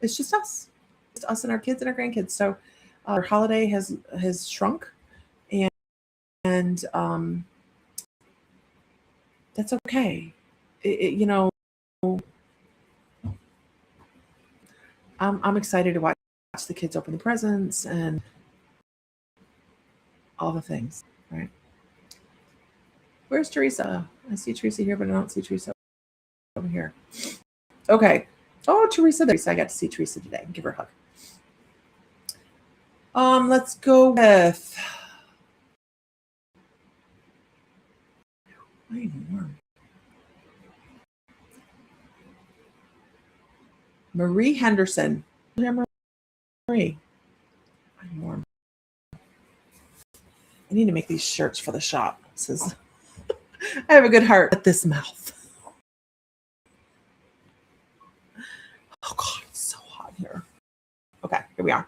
It's just us. It's us and our kids and our grandkids. So our holiday has shrunk, and that's okay. I'm excited to watch the kids open the presents and all the things, right? Where's Teresa? I see Teresa here, but I don't see Teresa over here. Okay. Oh, Teresa. I got to see Teresa today. Give her a hug. Let's go with. I am warm. Marie Henderson. Marie. I'm warm. I need to make these shirts for the shop. It says, I have a good heart at this mouth. Oh God, it's so hot here. Okay, here we are.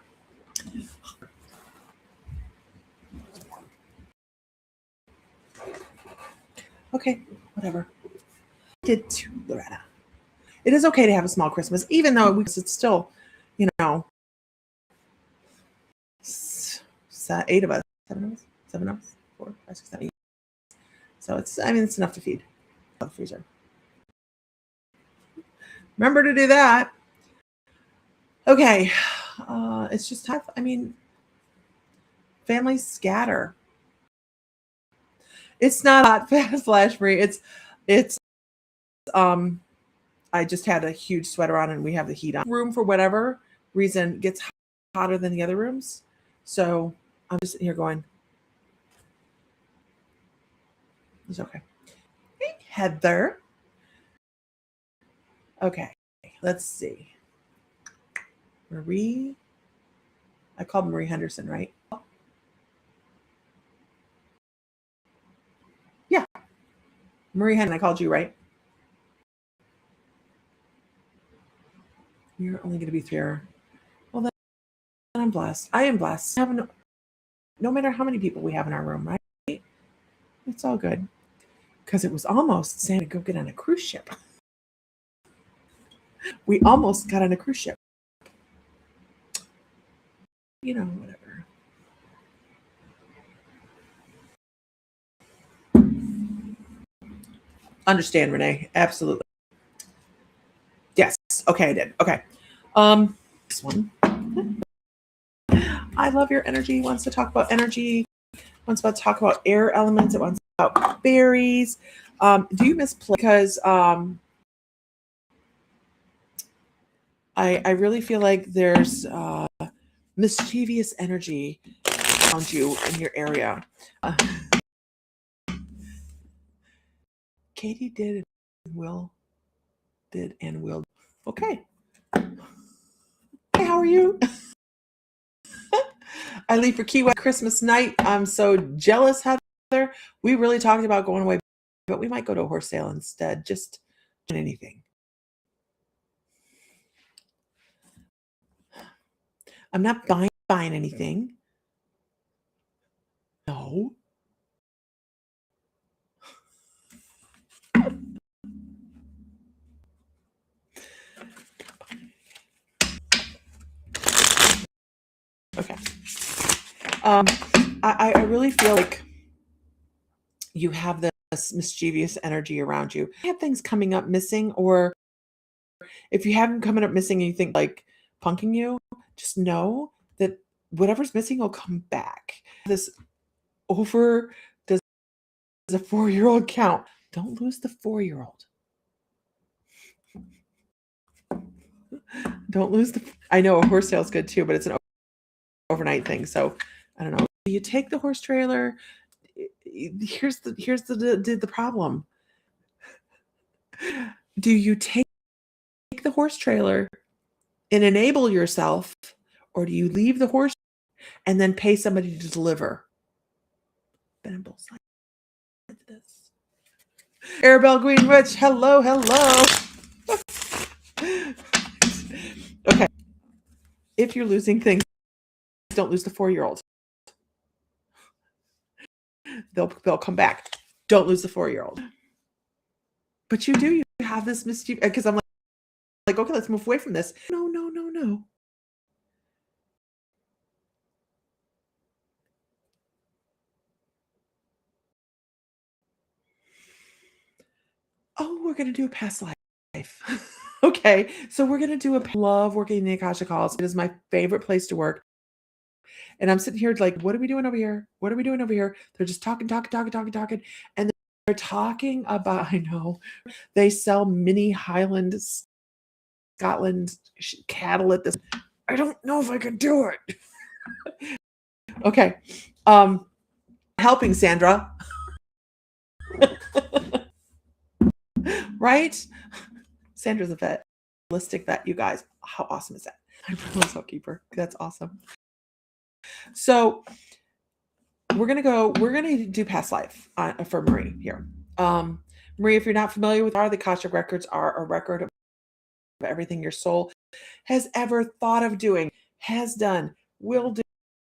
Okay, whatever. I did too, Loretta. It is okay to have a small Christmas, even though it's still, 8 of us, 7 of us, 4, 5, 6, 7, 8. So it's enough to feed the freezer. Remember to do that. Okay, it's just tough. Families scatter. It's not hot, fast, flash free. It's I just had a huge sweater on and we have the heat on. Room for whatever reason gets hotter than the other rooms. So I'm just sitting here going, it's okay. Hey, Heather. Okay, let's see. Marie. I called Marie Henderson, right? Yeah. Marie Henderson, I called you, right? We're only going to be 3 hours. Well, then I'm blessed. I am blessed. No matter how many people we have in our room, right? It's all good. Because it was almost saying to go get on a cruise ship. We almost got on a cruise ship. Whatever. Understand, Renee. Absolutely. Yes. Okay, I did. Okay. This one. I love your energy. Wants to talk about energy. Wants to talk about air elements. It wants to talk about berries. Do you misplay? Because I really feel like there's mischievous energy around you in your area. Katie did and will. Okay. Hey, how are you? I leave for Key West Christmas night. I'm so jealous, Heather. We really talked about going away, but we might go to a horse sale instead. Just anything. I'm not buying anything. No. Okay. I really feel like you have this mischievous energy around you. You have things coming up missing, or if you have them coming up missing and you think like punking you, just know that whatever's missing will come back. This over does a 4-year-old count. Don't lose the 4-year-old. Don't lose the. I know a horse sale is good too, but it's an overnight thing. So I don't know. You take the horse trailer. Here's the problem. Do you take the horse trailer and enable yourself, or do you leave the horse and then pay somebody to deliver? Been on both sides of this. Arabelle Greenwich, hello. Okay. If you're losing things, don't lose the 4-year-old. They'll come back. Don't lose the 4-year-old. But you do. You have this mischief, because I'm like, okay, let's move away from this. No. Oh, we're gonna do a past life. Okay, so we're gonna do love working in the Akashic Halls. It is my favorite place to work. And I'm sitting here like, what are we doing over here? What are we doing over here? They're just talking. And they're talking about, I know, they sell mini Highland Scotland cattle at this. I don't know if I could do it. Okay. Helping Sandra. Right? Sandra's a vet. Holistic vet, you guys. How awesome is that? I'm a housekeeper. That's awesome. So we're gonna do past life for Marie here. Marie, if you're not familiar with the Akashic records are a record of everything your soul has ever thought of doing, has done, will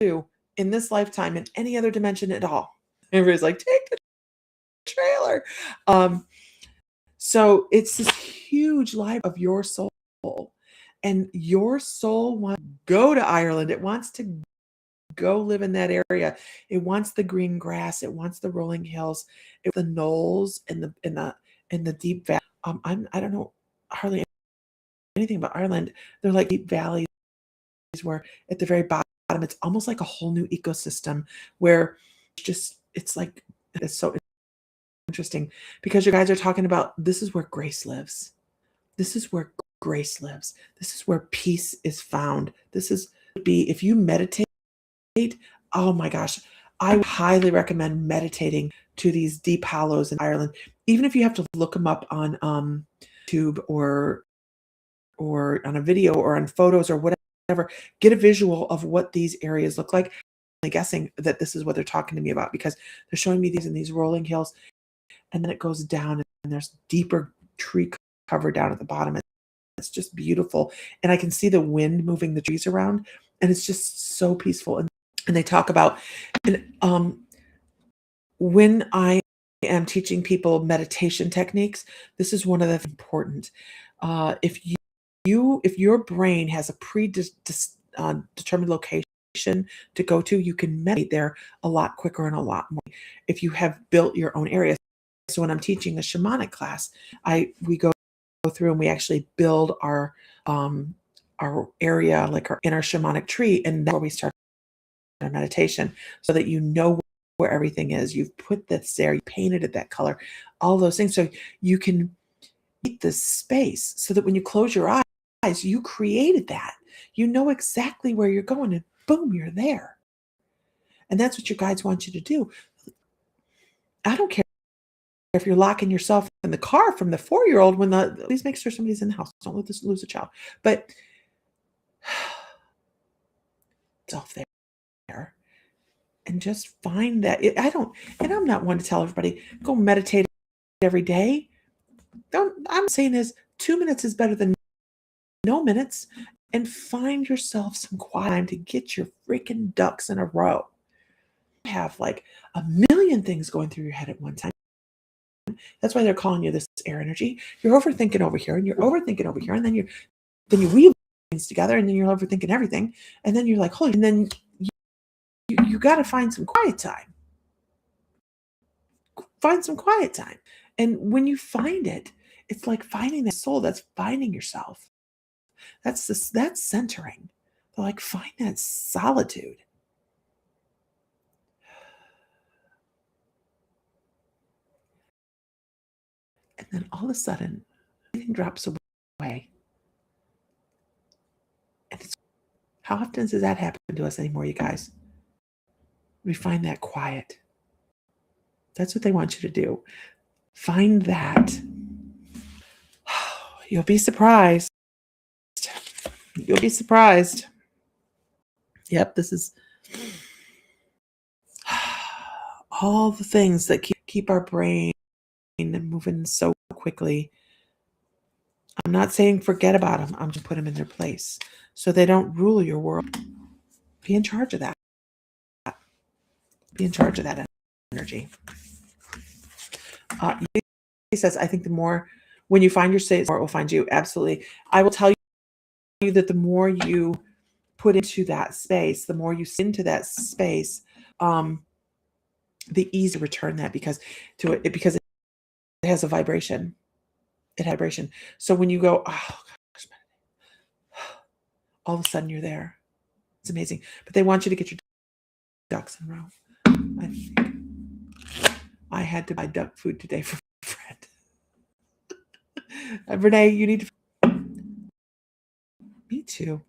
do in this lifetime, in any other dimension at all. Everybody's like, take the trailer. So it's this huge life of your soul, and your soul wants to go to Ireland. It wants to go live in that area. It wants the green grass. It wants the rolling hills, the knolls, and the deep valley. I don't know hardly anything about Ireland. They're like deep valleys where at the very bottom it's almost like a whole new ecosystem where it's so interesting, because you guys are talking about, this is where grace lives. This is where grace lives. This is where peace is found. If you meditate, oh my gosh, I would highly recommend meditating to these deep hollows in Ireland, even if you have to look them up on YouTube or on a video or on photos or whatever. Get a visual of what these areas look like. I'm guessing that this is what they're talking to me about, because they're showing me these rolling hills, and then it goes down and there's deeper tree cover down at the bottom. It's just beautiful. And I can see the wind moving the trees around, and it's just so peaceful. And they talk about, and when I am teaching people meditation techniques, this is one of the important. If your brain has a determined location to go to, you can meditate there a lot quicker and a lot more if you have built your own area. So when I'm teaching a shamanic class, we go through and we actually build our area, like in our shamanic tree, and that's where we start our meditation, so that you know where everything is. You've put this there, you painted it that color, all those things, so you can create this space, so that when you close your eyes, you created that. You know exactly where you're going, and boom, you're there. And that's what your guides want you to do. I don't care if you're locking yourself in the car from the 4-year-old please make sure somebody's in the house. Don't lose a child. But self there. And just find that. I'm not one to tell everybody, go meditate every day. I'm saying is 2 minutes is better than no minutes. And find yourself some quiet time to get your freaking ducks in a row. You have like a million things going through your head at one time. That's why they're calling you this air energy. You're overthinking over here, and you're overthinking over here, and then you weave things together, and then you're overthinking everything, and then you're like, holy, and then you got to find some quiet time. Find some quiet time. And when you find it, it's like finding that soul. That's finding yourself. That's centering. Like, find that solitude. And then all of a sudden, everything drops away. And how often does that happen to us anymore, you guys? We find that quiet. That's what they want you to do. Find that. You'll be surprised. You'll be surprised. Yep, this is all the things that keep our brain moving so quickly. I'm not saying forget about them. I'm just put them in their place so they don't rule your world. Be in charge of that. Be in charge of that energy. He says, I think the more, when you find your space, the more it will find you. Absolutely. I will tell you that the more you put into that space, the more you sit into that space, the easier to return that, because it has a vibration. It has vibration. So when you go, oh gosh, all of a sudden you're there. It's amazing. But they want you to get your ducks in a row. I think I had to buy duck food today for a friend. Renee, you need to. Me too.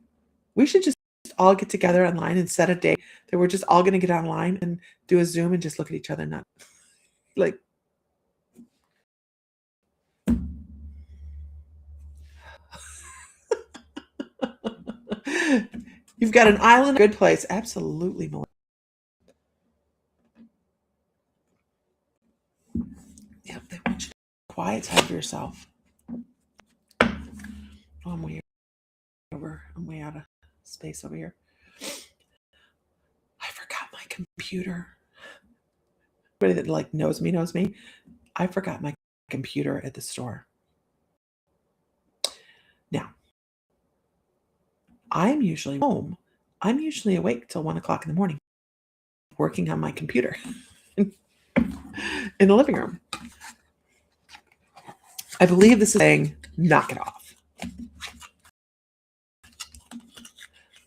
We should just all get together online and set a day that we're just all going to get online and do a Zoom and just look at each other, not like. You've got an island, a good place. Absolutely, Melissa. Yep, they want you to quiet time for yourself. Oh, I'm way over. I'm way out of space over here. I forgot my computer. Everybody that like knows me. I forgot my computer at the store. Now, I'm usually home. I'm usually awake till 1 o'clock in the morning, working on my computer in the living room. I believe this is saying, knock it off.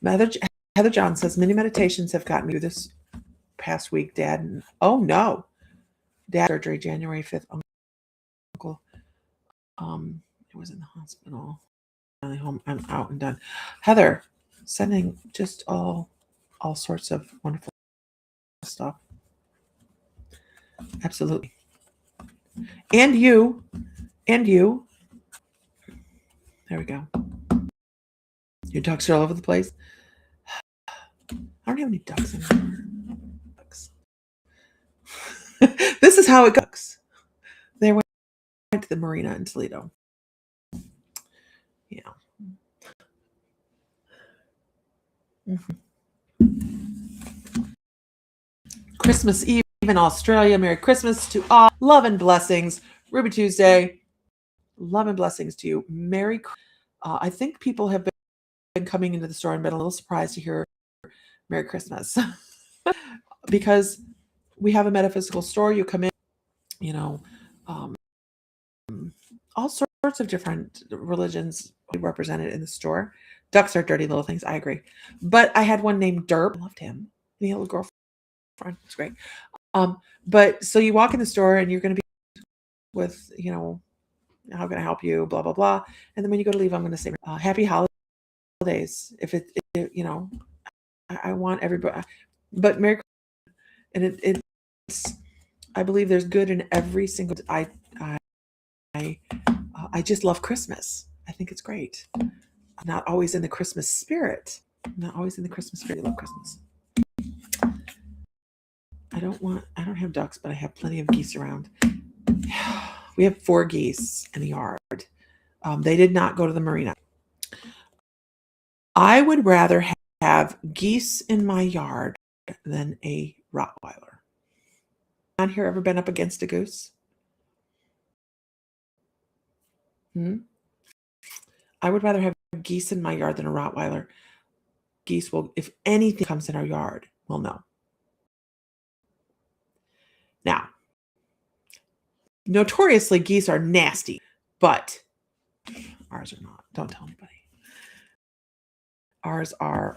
Heather John says, many meditations have gotten me through this past week, Dad. Oh no. Dad surgery, January 5th. Uncle. It was in the hospital. Finally home. I'm out and done. Heather, sending just all sorts of wonderful stuff. Absolutely. And you. There we go. Your ducks are all over the place. I don't have any ducks anymore. This is how it goes. They went to the marina in Toledo. Christmas Eve in Australia. Merry Christmas to all. Love and blessings. Ruby Tuesday. Love and blessings to you. I think people have been coming into the store and been a little surprised to hear Merry Christmas because we have a metaphysical store. You come in, all sorts of different religions represented in the store. Ducks are dirty little things. I agree. But I had one named Derp. I loved him. He had a little girlfriend. It's great. But so you walk in the store and you're going to be with, how can I help you? Blah, blah, blah. And then when you go to leave, I'm going to say, happy holidays. I want everybody, but Merry Christmas. And it's, I believe there's good in every single, I just love Christmas. I think it's great. I'm not always in the Christmas spirit. I love Christmas. I don't have ducks, but I have plenty of geese around. We have 4 geese in the yard. They did not go to the marina. I would rather have geese in my yard than a Rottweiler. On here ever been up against a goose? I would rather have geese in my yard than a Rottweiler. Geese will, if anything comes in our yard, we'll know. Now, notoriously, geese are nasty, but ours are not. Don't tell anybody. Ours are,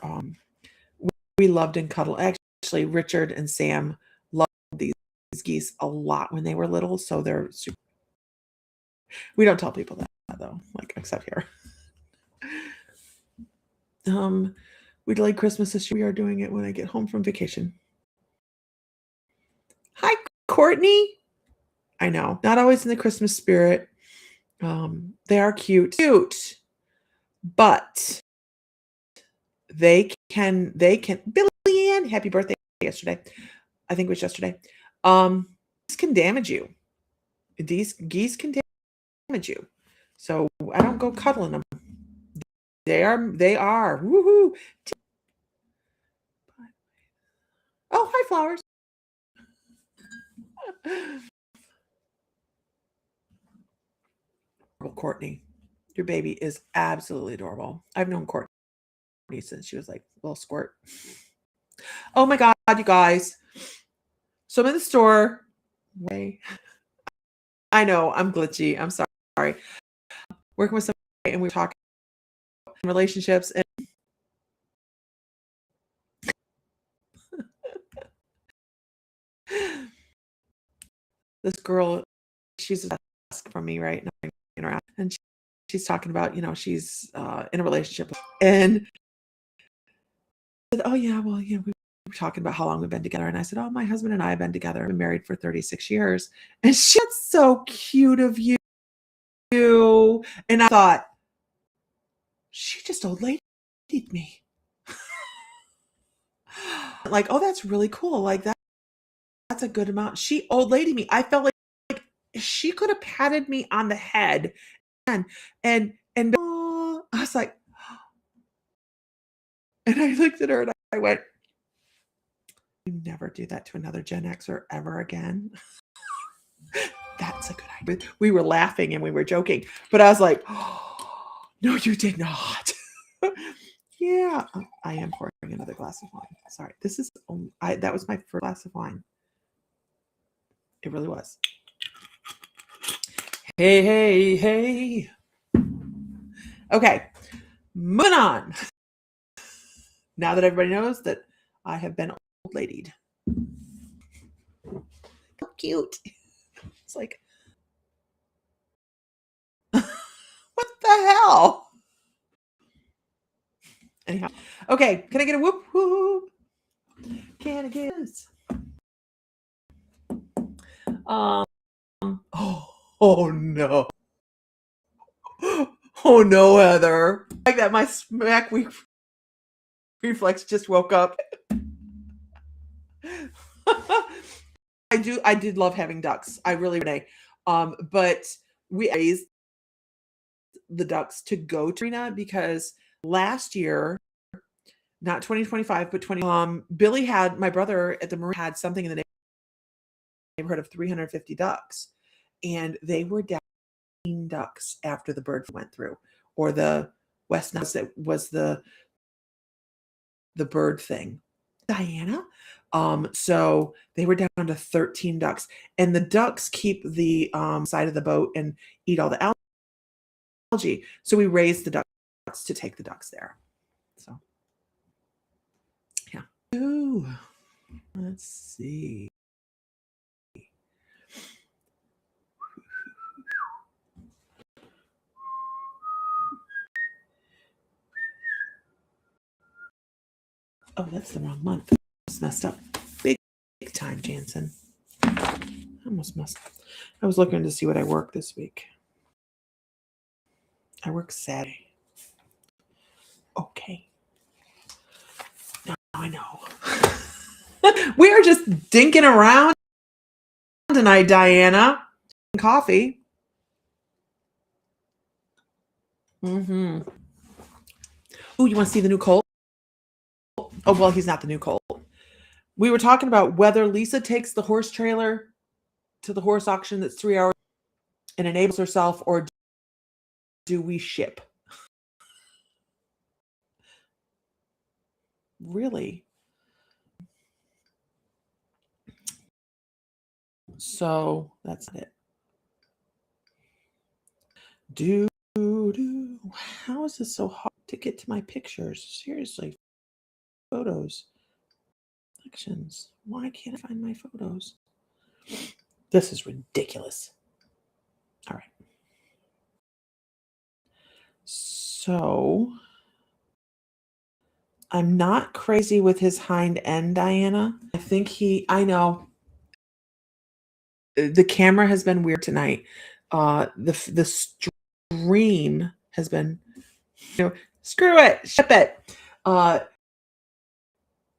we loved and cuddled. Actually, Richard and Sam loved these geese a lot when they were little, so they're super. We don't tell people that, though, except here. We delayed Christmas this year. We are doing it when I get home from vacation. Hi, Courtney. I know, not always in the Christmas spirit. They are cute, but they can. Billy Ann, happy birthday yesterday. I think it was yesterday. This can damage you. These geese can damage you. So I don't go cuddling them. They are. Woohoo. Oh, hi, flowers. Courtney, your baby is absolutely adorable. I've known Courtney since she was like a little squirt. Oh my God, you guys. So I'm in the store. I know I'm glitchy. I'm sorry. Working with somebody and we were talking about relationships and this girl, she's asking from me right now, and she's talking about, she's in a relationship, and said, oh yeah, well, we were talking about how long we've been together, and I said, oh, my husband and I have been together, we've been married for 36 years, and she's so cute of you, and I thought, she just old ladied me. Like, oh, that's really cool. Like that's a good amount. She old lady me. I felt like she could have patted me on the head and I was like, and I looked at her and I went, you never do that to another Gen Xer ever again. That's a good idea. We were laughing and we were joking, but I was like, oh, no, you did not. Yeah, I am pouring another glass of wine. Sorry, that was my first glass of wine. It really was. Hey. Okay, moving on. Now that everybody knows that I have been old ladied. How cute. It's like, what the hell? Anyhow, okay, can I get a whoop whoop? Can I get this? Oh no. Oh no, Heather. Like that, my smack reflex just woke up. I did love having ducks. I really did. But we raised the ducks to go to arena because last year, not 2025, but Billy had, my brother at the marina had something in the neighborhood of 350 ducks, and they were down ducks after the bird went through, or the West Nile that was the bird thing, Diana. So they were down to 13 ducks, and the ducks keep the side of the boat and eat all the algae. So we raised the ducks to take the ducks there. So yeah. Ooh, let's see. Oh, that's the wrong month. It's messed up. Big time, Jansen. Almost messed up. I was looking to see what I work this week. I work Saturday. Okay. Now I know. We are just dinking around tonight, Diana. Coffee. Mm-hmm. Ooh, you want to see the new Colt? Oh, well, he's not the new Colt. We were talking about whether Lisa takes the horse trailer to the horse auction that's 3 hours and enables herself, or do we ship? Really? So that's it. How is this so hard to get to my pictures? Seriously. Photos. Actions. Why can't I find my photos? This is ridiculous. All right. So I'm not crazy with his hind end, Diana. I know. The camera has been weird tonight. The stream has been, screw it, ship it.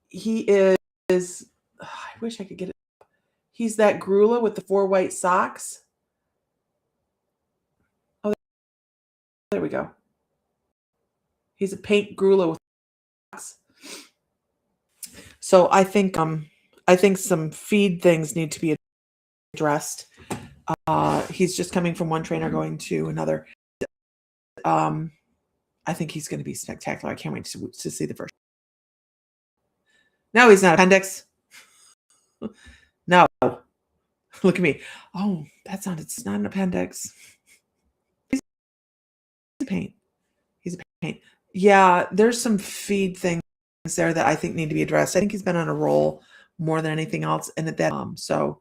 He is, I wish I could get it. He's that Grula with the 4 white socks. Oh, there we go. He's a paint Grula with socks. So I think some feed things need to be addressed. He's just coming from one trainer going to another. I think he's going to be spectacular. I can't wait to see the first. No, he's not appendix. No. Look at me. Oh, it's not an appendix. He's a paint. He's a paint. Yeah, there's some feed things there that I think need to be addressed. I think he's been on a roll more than anything else. And at that, so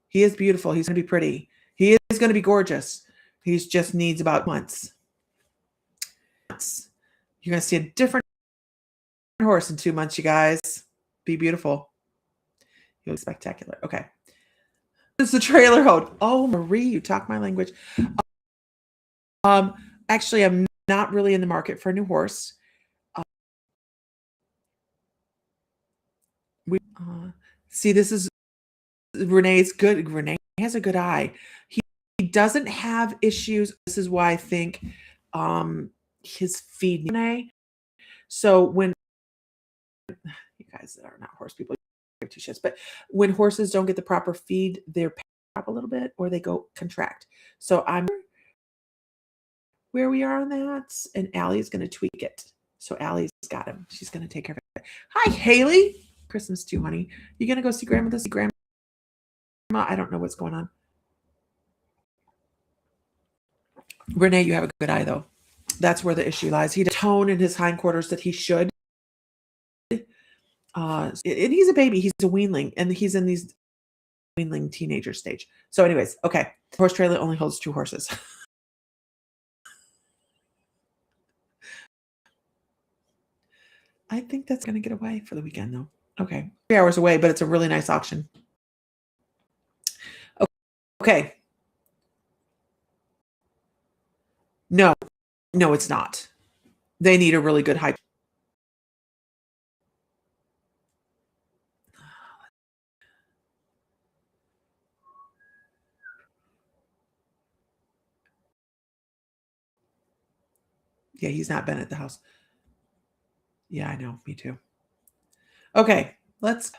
he is beautiful. He's going to be pretty. He is going to be gorgeous. He just needs about months. You're going to see a different horse in 2 months, you guys. Be beautiful. He'll be spectacular. Okay. It's the trailer hold. Oh, Marie, you talk my language. Actually, I'm not really in the market for a new horse. See, this is Renee's good. Renee has a good eye. He doesn't have issues. This is why I think his feed. Renee. So when you guys that are not horse people, you have 2 shits. But when horses don't get the proper feed, they're up a little bit or they go contract. So I'm where we are on that, and Allie's going to tweak it. So Allie's got him. She's going to take care of it. Hi, Haley. Christmas too, honey. You going to go see Grandma this? Grandma? I don't know what's going on. Renee, you have a good eye, though. That's where the issue lies. He has tone in his hindquarters that he should. And he's a baby. He's a weanling, and he's in these weanling teenager stage. So anyways, okay. Horse trailer only holds 2 horses. I think that's going to get away for the weekend, though. Okay. 3 hours away, but it's a really nice auction. Okay. No, it's not. They need a really good high. Yeah, he's not been at the house. Yeah, I know. Me too. Okay, let's.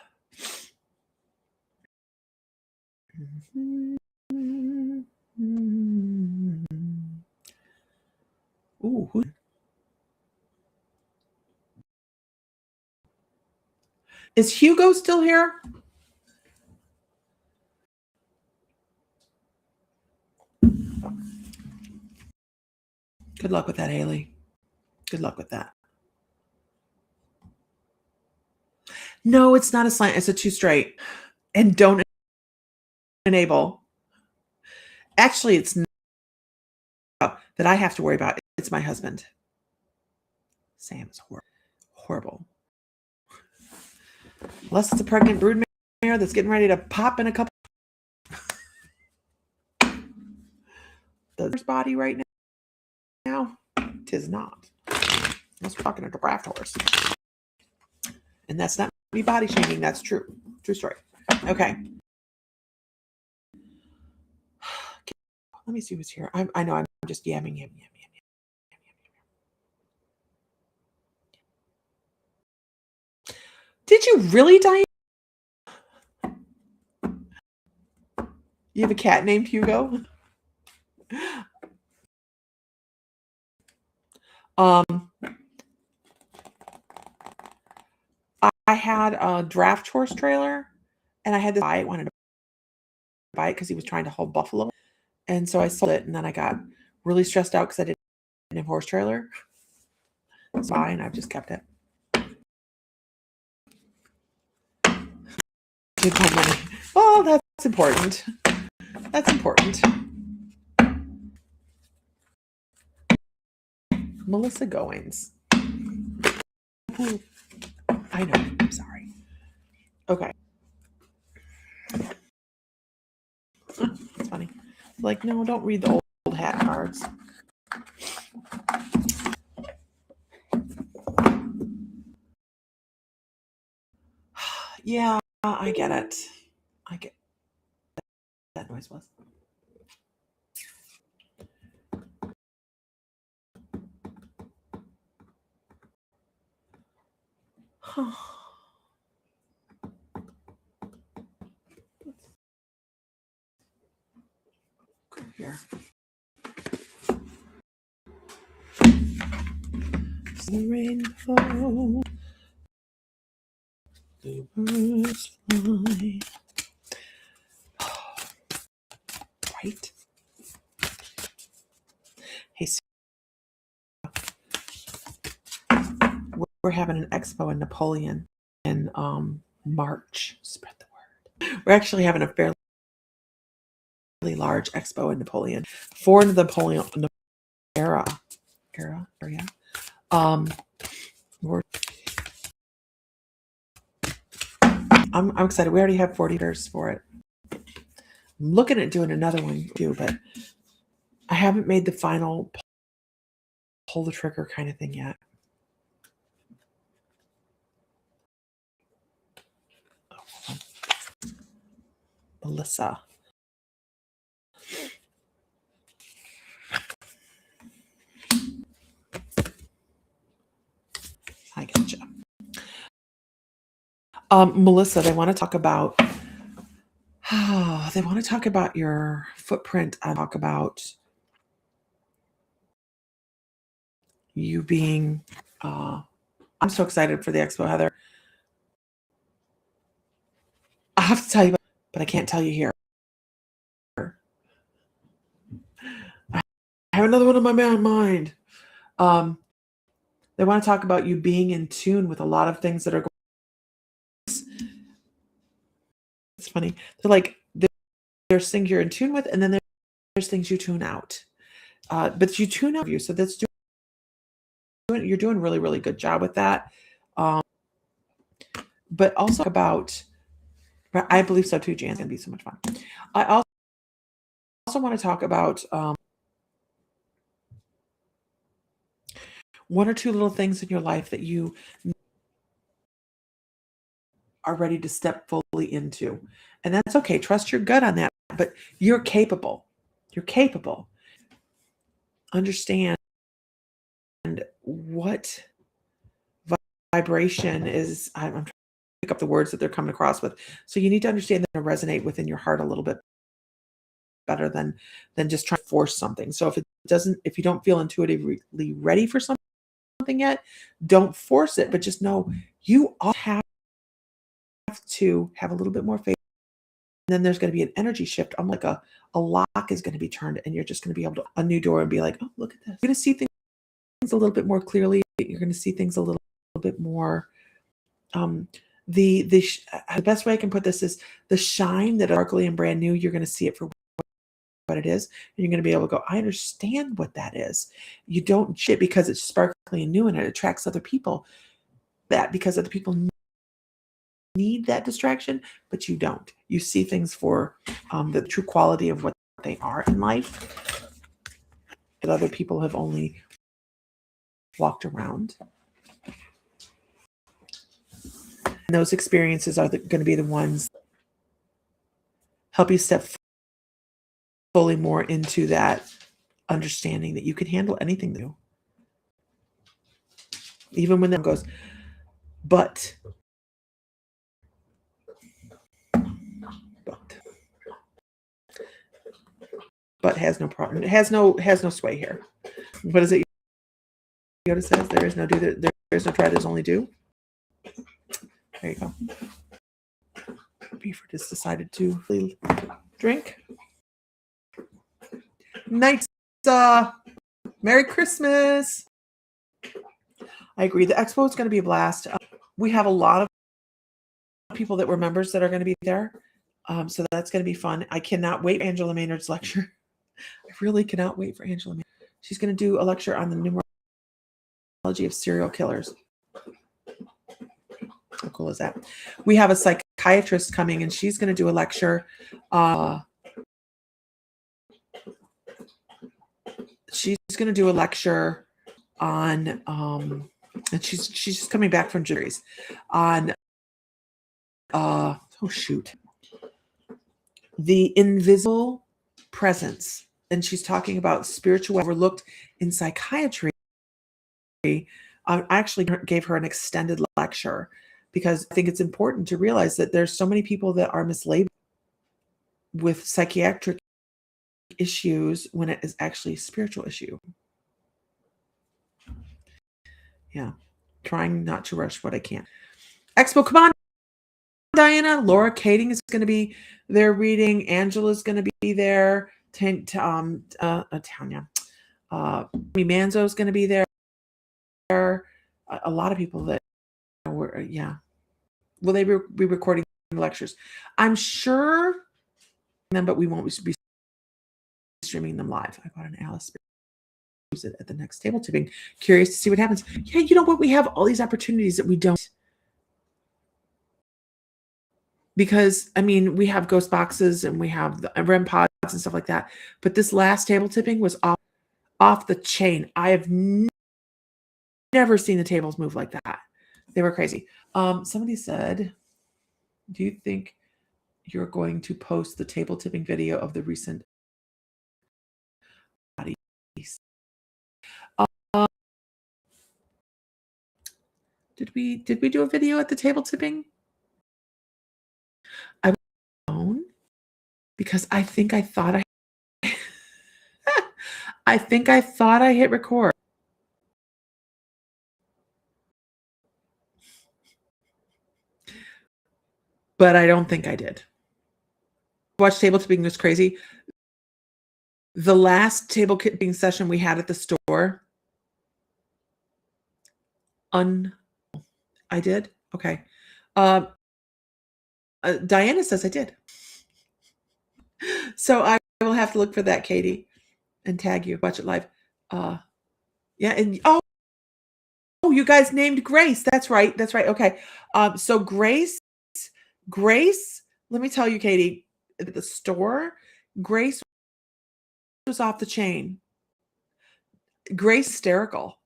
Ooh, is Hugo still here? Good luck with that, Haley. Good luck with that. No, it's not a slant. It's a 2 straight. And don't enable. Actually, it's not that I have to worry about. It's my husband. Sam is horrible. Unless it's a pregnant broodmare that's getting ready to pop in a couple. The body right now, tis not. Unless we're talking a draft horse. And that's not me body shaming. That's true. True story. Okay. Let me see who's here. I know I'm just yamming. Did you really, Diane? You have a cat named Hugo? I had a draft horse trailer, and I had this guy wanted to buy it because he was trying to hold buffalo, and so I sold it, and then I got really stressed out because I didn't have a horse trailer. It's fine. I've just kept it. Good time money. Oh, that's important. That's important. Melissa Goings. Ooh, I know. I'm sorry. Okay. It's funny. Like, no, don't read the old hat cards. Yeah, I get it. I get what that noise was. Here. The rainbow, the birds fly. Right. Hey, we're having an expo in Napoleon in March. Spread the word. We're actually having a fairly large expo in Napoleon for the Napoleon era. Yeah. I'm excited. We already have 40 years for it. I'm looking at doing another one too, but I haven't made the final pull the trigger kind of thing yet. Oh, Melissa. I gotcha. Melissa, they want to talk about your footprint and talk about you being I'm so excited for the expo, Heather. I have to tell you, but I can't tell you here. I have another one in my mind. They want to talk about you being in tune with a lot of things that are going. It's funny. They're like, there's things you're in tune with, and then there's things you tune out. But you tune out you, so you're doing really, really good job with that. But also about, I believe so too, Jan. It's gonna be so much fun. I also want to talk about one or two little things in your life that you are ready to step fully into. And that's okay. Trust your gut on that, but you're capable. You're capable. Understand what vibration is. I'm trying to pick up the words that they're coming across with. So you need to understand that they resonate within your heart a little bit better than just trying to force something. So if you don't feel intuitively ready for something yet, don't force it, but just know you all have to have a little bit more faith. And then there's going to be an energy shift. I'm like a lock is going to be turned, and you're just going to be able to a new door and be like, oh, look at this. You're going to see things a little bit more clearly. You're going to see things a little bit more. The best way I can put this is the shine that sparkly and brand new. You're going to see it for what it is, and you're going to be able to go, I understand what that is. You don't shit because it's sparkly and new and it attracts other people. That because other people need that distraction, but you don't. You see things for the true quality of what they are in life that other people have only walked around. And those experiences are going to be the ones help you step fully more into that understanding that you can handle anything new. Even when that goes, but has no problem. It has no sway here. What is it? Yoda says there is no do, there is no try, there's only do. There you go. Beaver just decided to drink. Nights. Merry Christmas. I agree. The expo is going to be a blast. We have a lot of people that were members that are going to be there. So that's going to be fun. I cannot wait for Angela Maynard's lecture. I really cannot wait for Angela Maynard. She's going to do a lecture on the numerology of serial killers. How cool is that? We have a psychiatrist coming, and she's going to do a lecture. She's going to do a lecture on, and she's just coming back from juries on, the invisible presence. And she's talking about spiritual overlooked in psychiatry. I actually gave her an extended lecture because I think it's important to realize that there's so many people that are mislabeled with psychiatric issues when it is actually a spiritual issue. Yeah. Trying not to rush what I can. Expo, come on, Diana. Laura Kading is going to be there reading. Angela's going to be there. Tanya. Manzo is going to be there. A lot of people that were, yeah. Will they be recording lectures? I'm sure them, but we won't be streaming them live. I got an Alice use it at the next table tipping. Curious to see what happens. Yeah, you know what? We have all these opportunities that we don't. Because, I mean, we have ghost boxes and we have the REM pods and stuff like that. But this last table tipping was off the chain. I have never seen the tables move like that. They were crazy. Somebody said, do you think you're going to post the table tipping video of the recent bodies? Did we do a video at the table tipping? I won't, because I think I thought I hit record. But I don't think I did. Watch table tipping was crazy. The last table tipping session we had at the store. I did? Okay. Diana says I did. So I will have to look for that, Katie, and tag you. Watch it live. Yeah, and oh, you guys named Grace. That's right. Okay. So Grace, let me tell you, Katie, at the store, Grace was off the chain. Grace hysterical.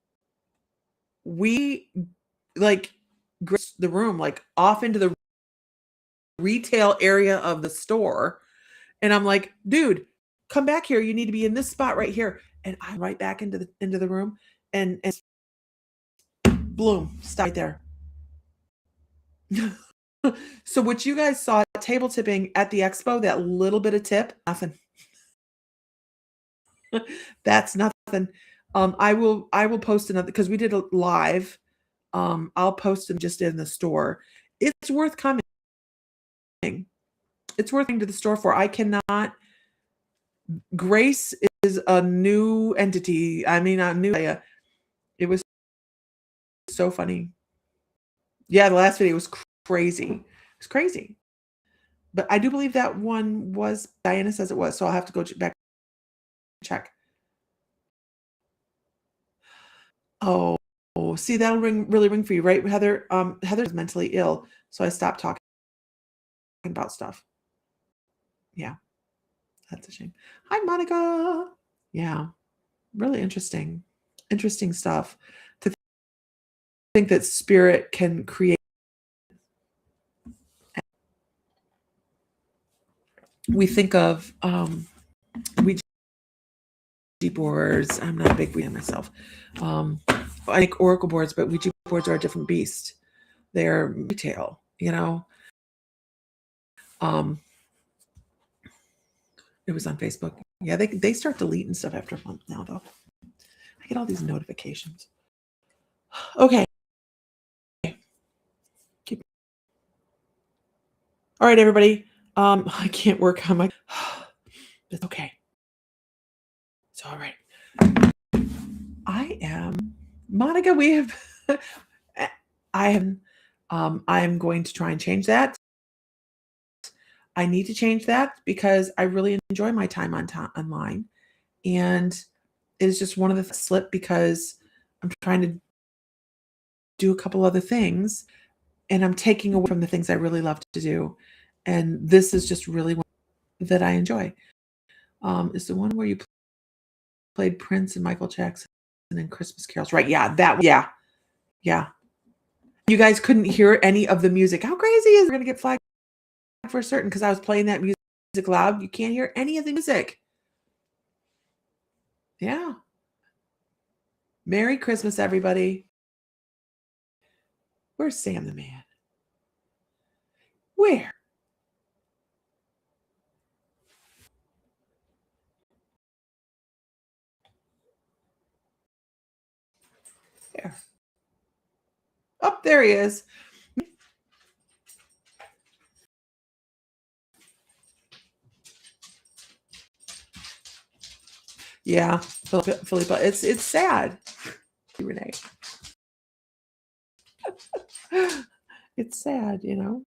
We Grace the room, off into the retail area of the store. And I'm like, dude, come back here. You need to be in this spot right here. And I'm right back into the room. And bloom, stop right there. So what you guys saw table tipping at the expo, that little bit of tip, nothing. That's nothing. I will post another because we did a live. I'll post them just in the store. It's worth coming. It's worth going to the store for. I cannot. Grace is a new entity. I mean, a new. It was so funny. Yeah, the last video was crazy. It was crazy. But I do believe that one was, Diana says it was, so I'll have to go back and check. Oh, see, that'll really ring for you, right, Heather? Heather's mentally ill, so I stopped talking about stuff. Yeah, that's a shame. Hi, Monica. Yeah, really interesting stuff. To think that spirit can create. We think of Ouija boards. I'm not a big Ouija myself. I think oracle boards, but Ouija boards are a different beast. They're retail, you know. It was on Facebook. Yeah, they start deleting stuff after a month now, though. I get all these notifications. Okay. All right, everybody. I can't work on my. It's okay. It's all right. I am Monica. We have. I'm going to try and change that. I need to change that because I really enjoy my time online, and it is just one of the slip because I'm trying to do a couple other things, and I'm taking away from the things I really love to do, and this is just really one that I enjoy. Is the one where you played Prince and Michael Jackson and Christmas carols, right? Yeah, yeah. You guys couldn't hear any of the music. How crazy is it? We're gonna get flagged for certain because I was playing that music loud. You can't hear any of the music. Yeah. Merry Christmas, everybody. Where's Sam the man? Where? There. Oh, there he is. Yeah, Philippa. It's sad, Renee. It's sad, you know.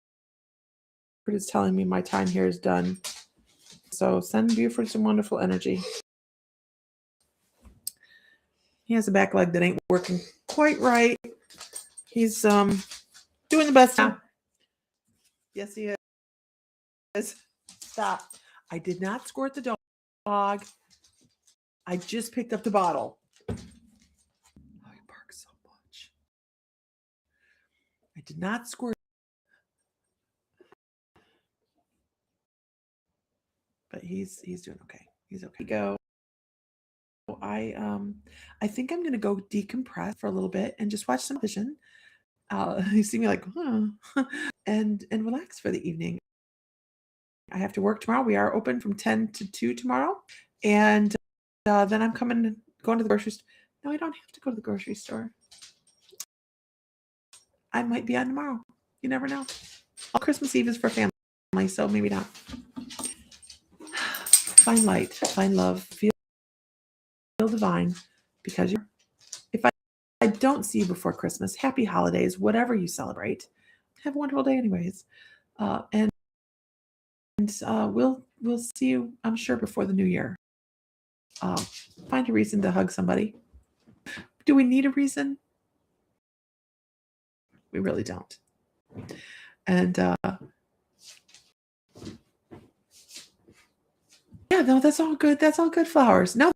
It's telling me my time here is done. So send Buford some wonderful energy. He has a back leg that ain't working quite right. He's doing the best now. Yes, he is. Stop. I did not squirt the dog. I just picked up the bottle. Oh, he barks so much. I did not squirt. But he's doing okay. He's okay. Go. I think I'm gonna go decompress for a little bit and just watch some vision. You see me like, and relax for the evening. I have to work tomorrow. We are open from 10 to 2 tomorrow, and then I'm going to the grocery store. No, I don't have to go to the grocery store. I might be on tomorrow. You never know. Christmas Eve is for family, so maybe not. Find light, find love, feel divine, because if I don't see you before Christmas, happy holidays, whatever you celebrate. Have a wonderful day, anyways, and we'll see you, I'm sure, before the new year. Find a reason to hug somebody. Do we need a reason? We really don't. And yeah, no, that's all good. That's all good flowers. No,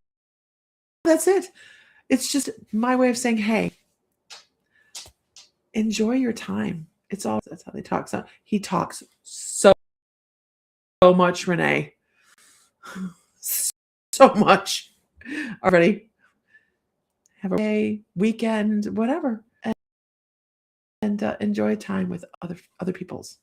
that's it. It's just my way of saying, hey, enjoy your time. That's how they talk. So he talks so much, Renee. So much. Already. Have a day, weekend, whatever. and enjoy time with other people's.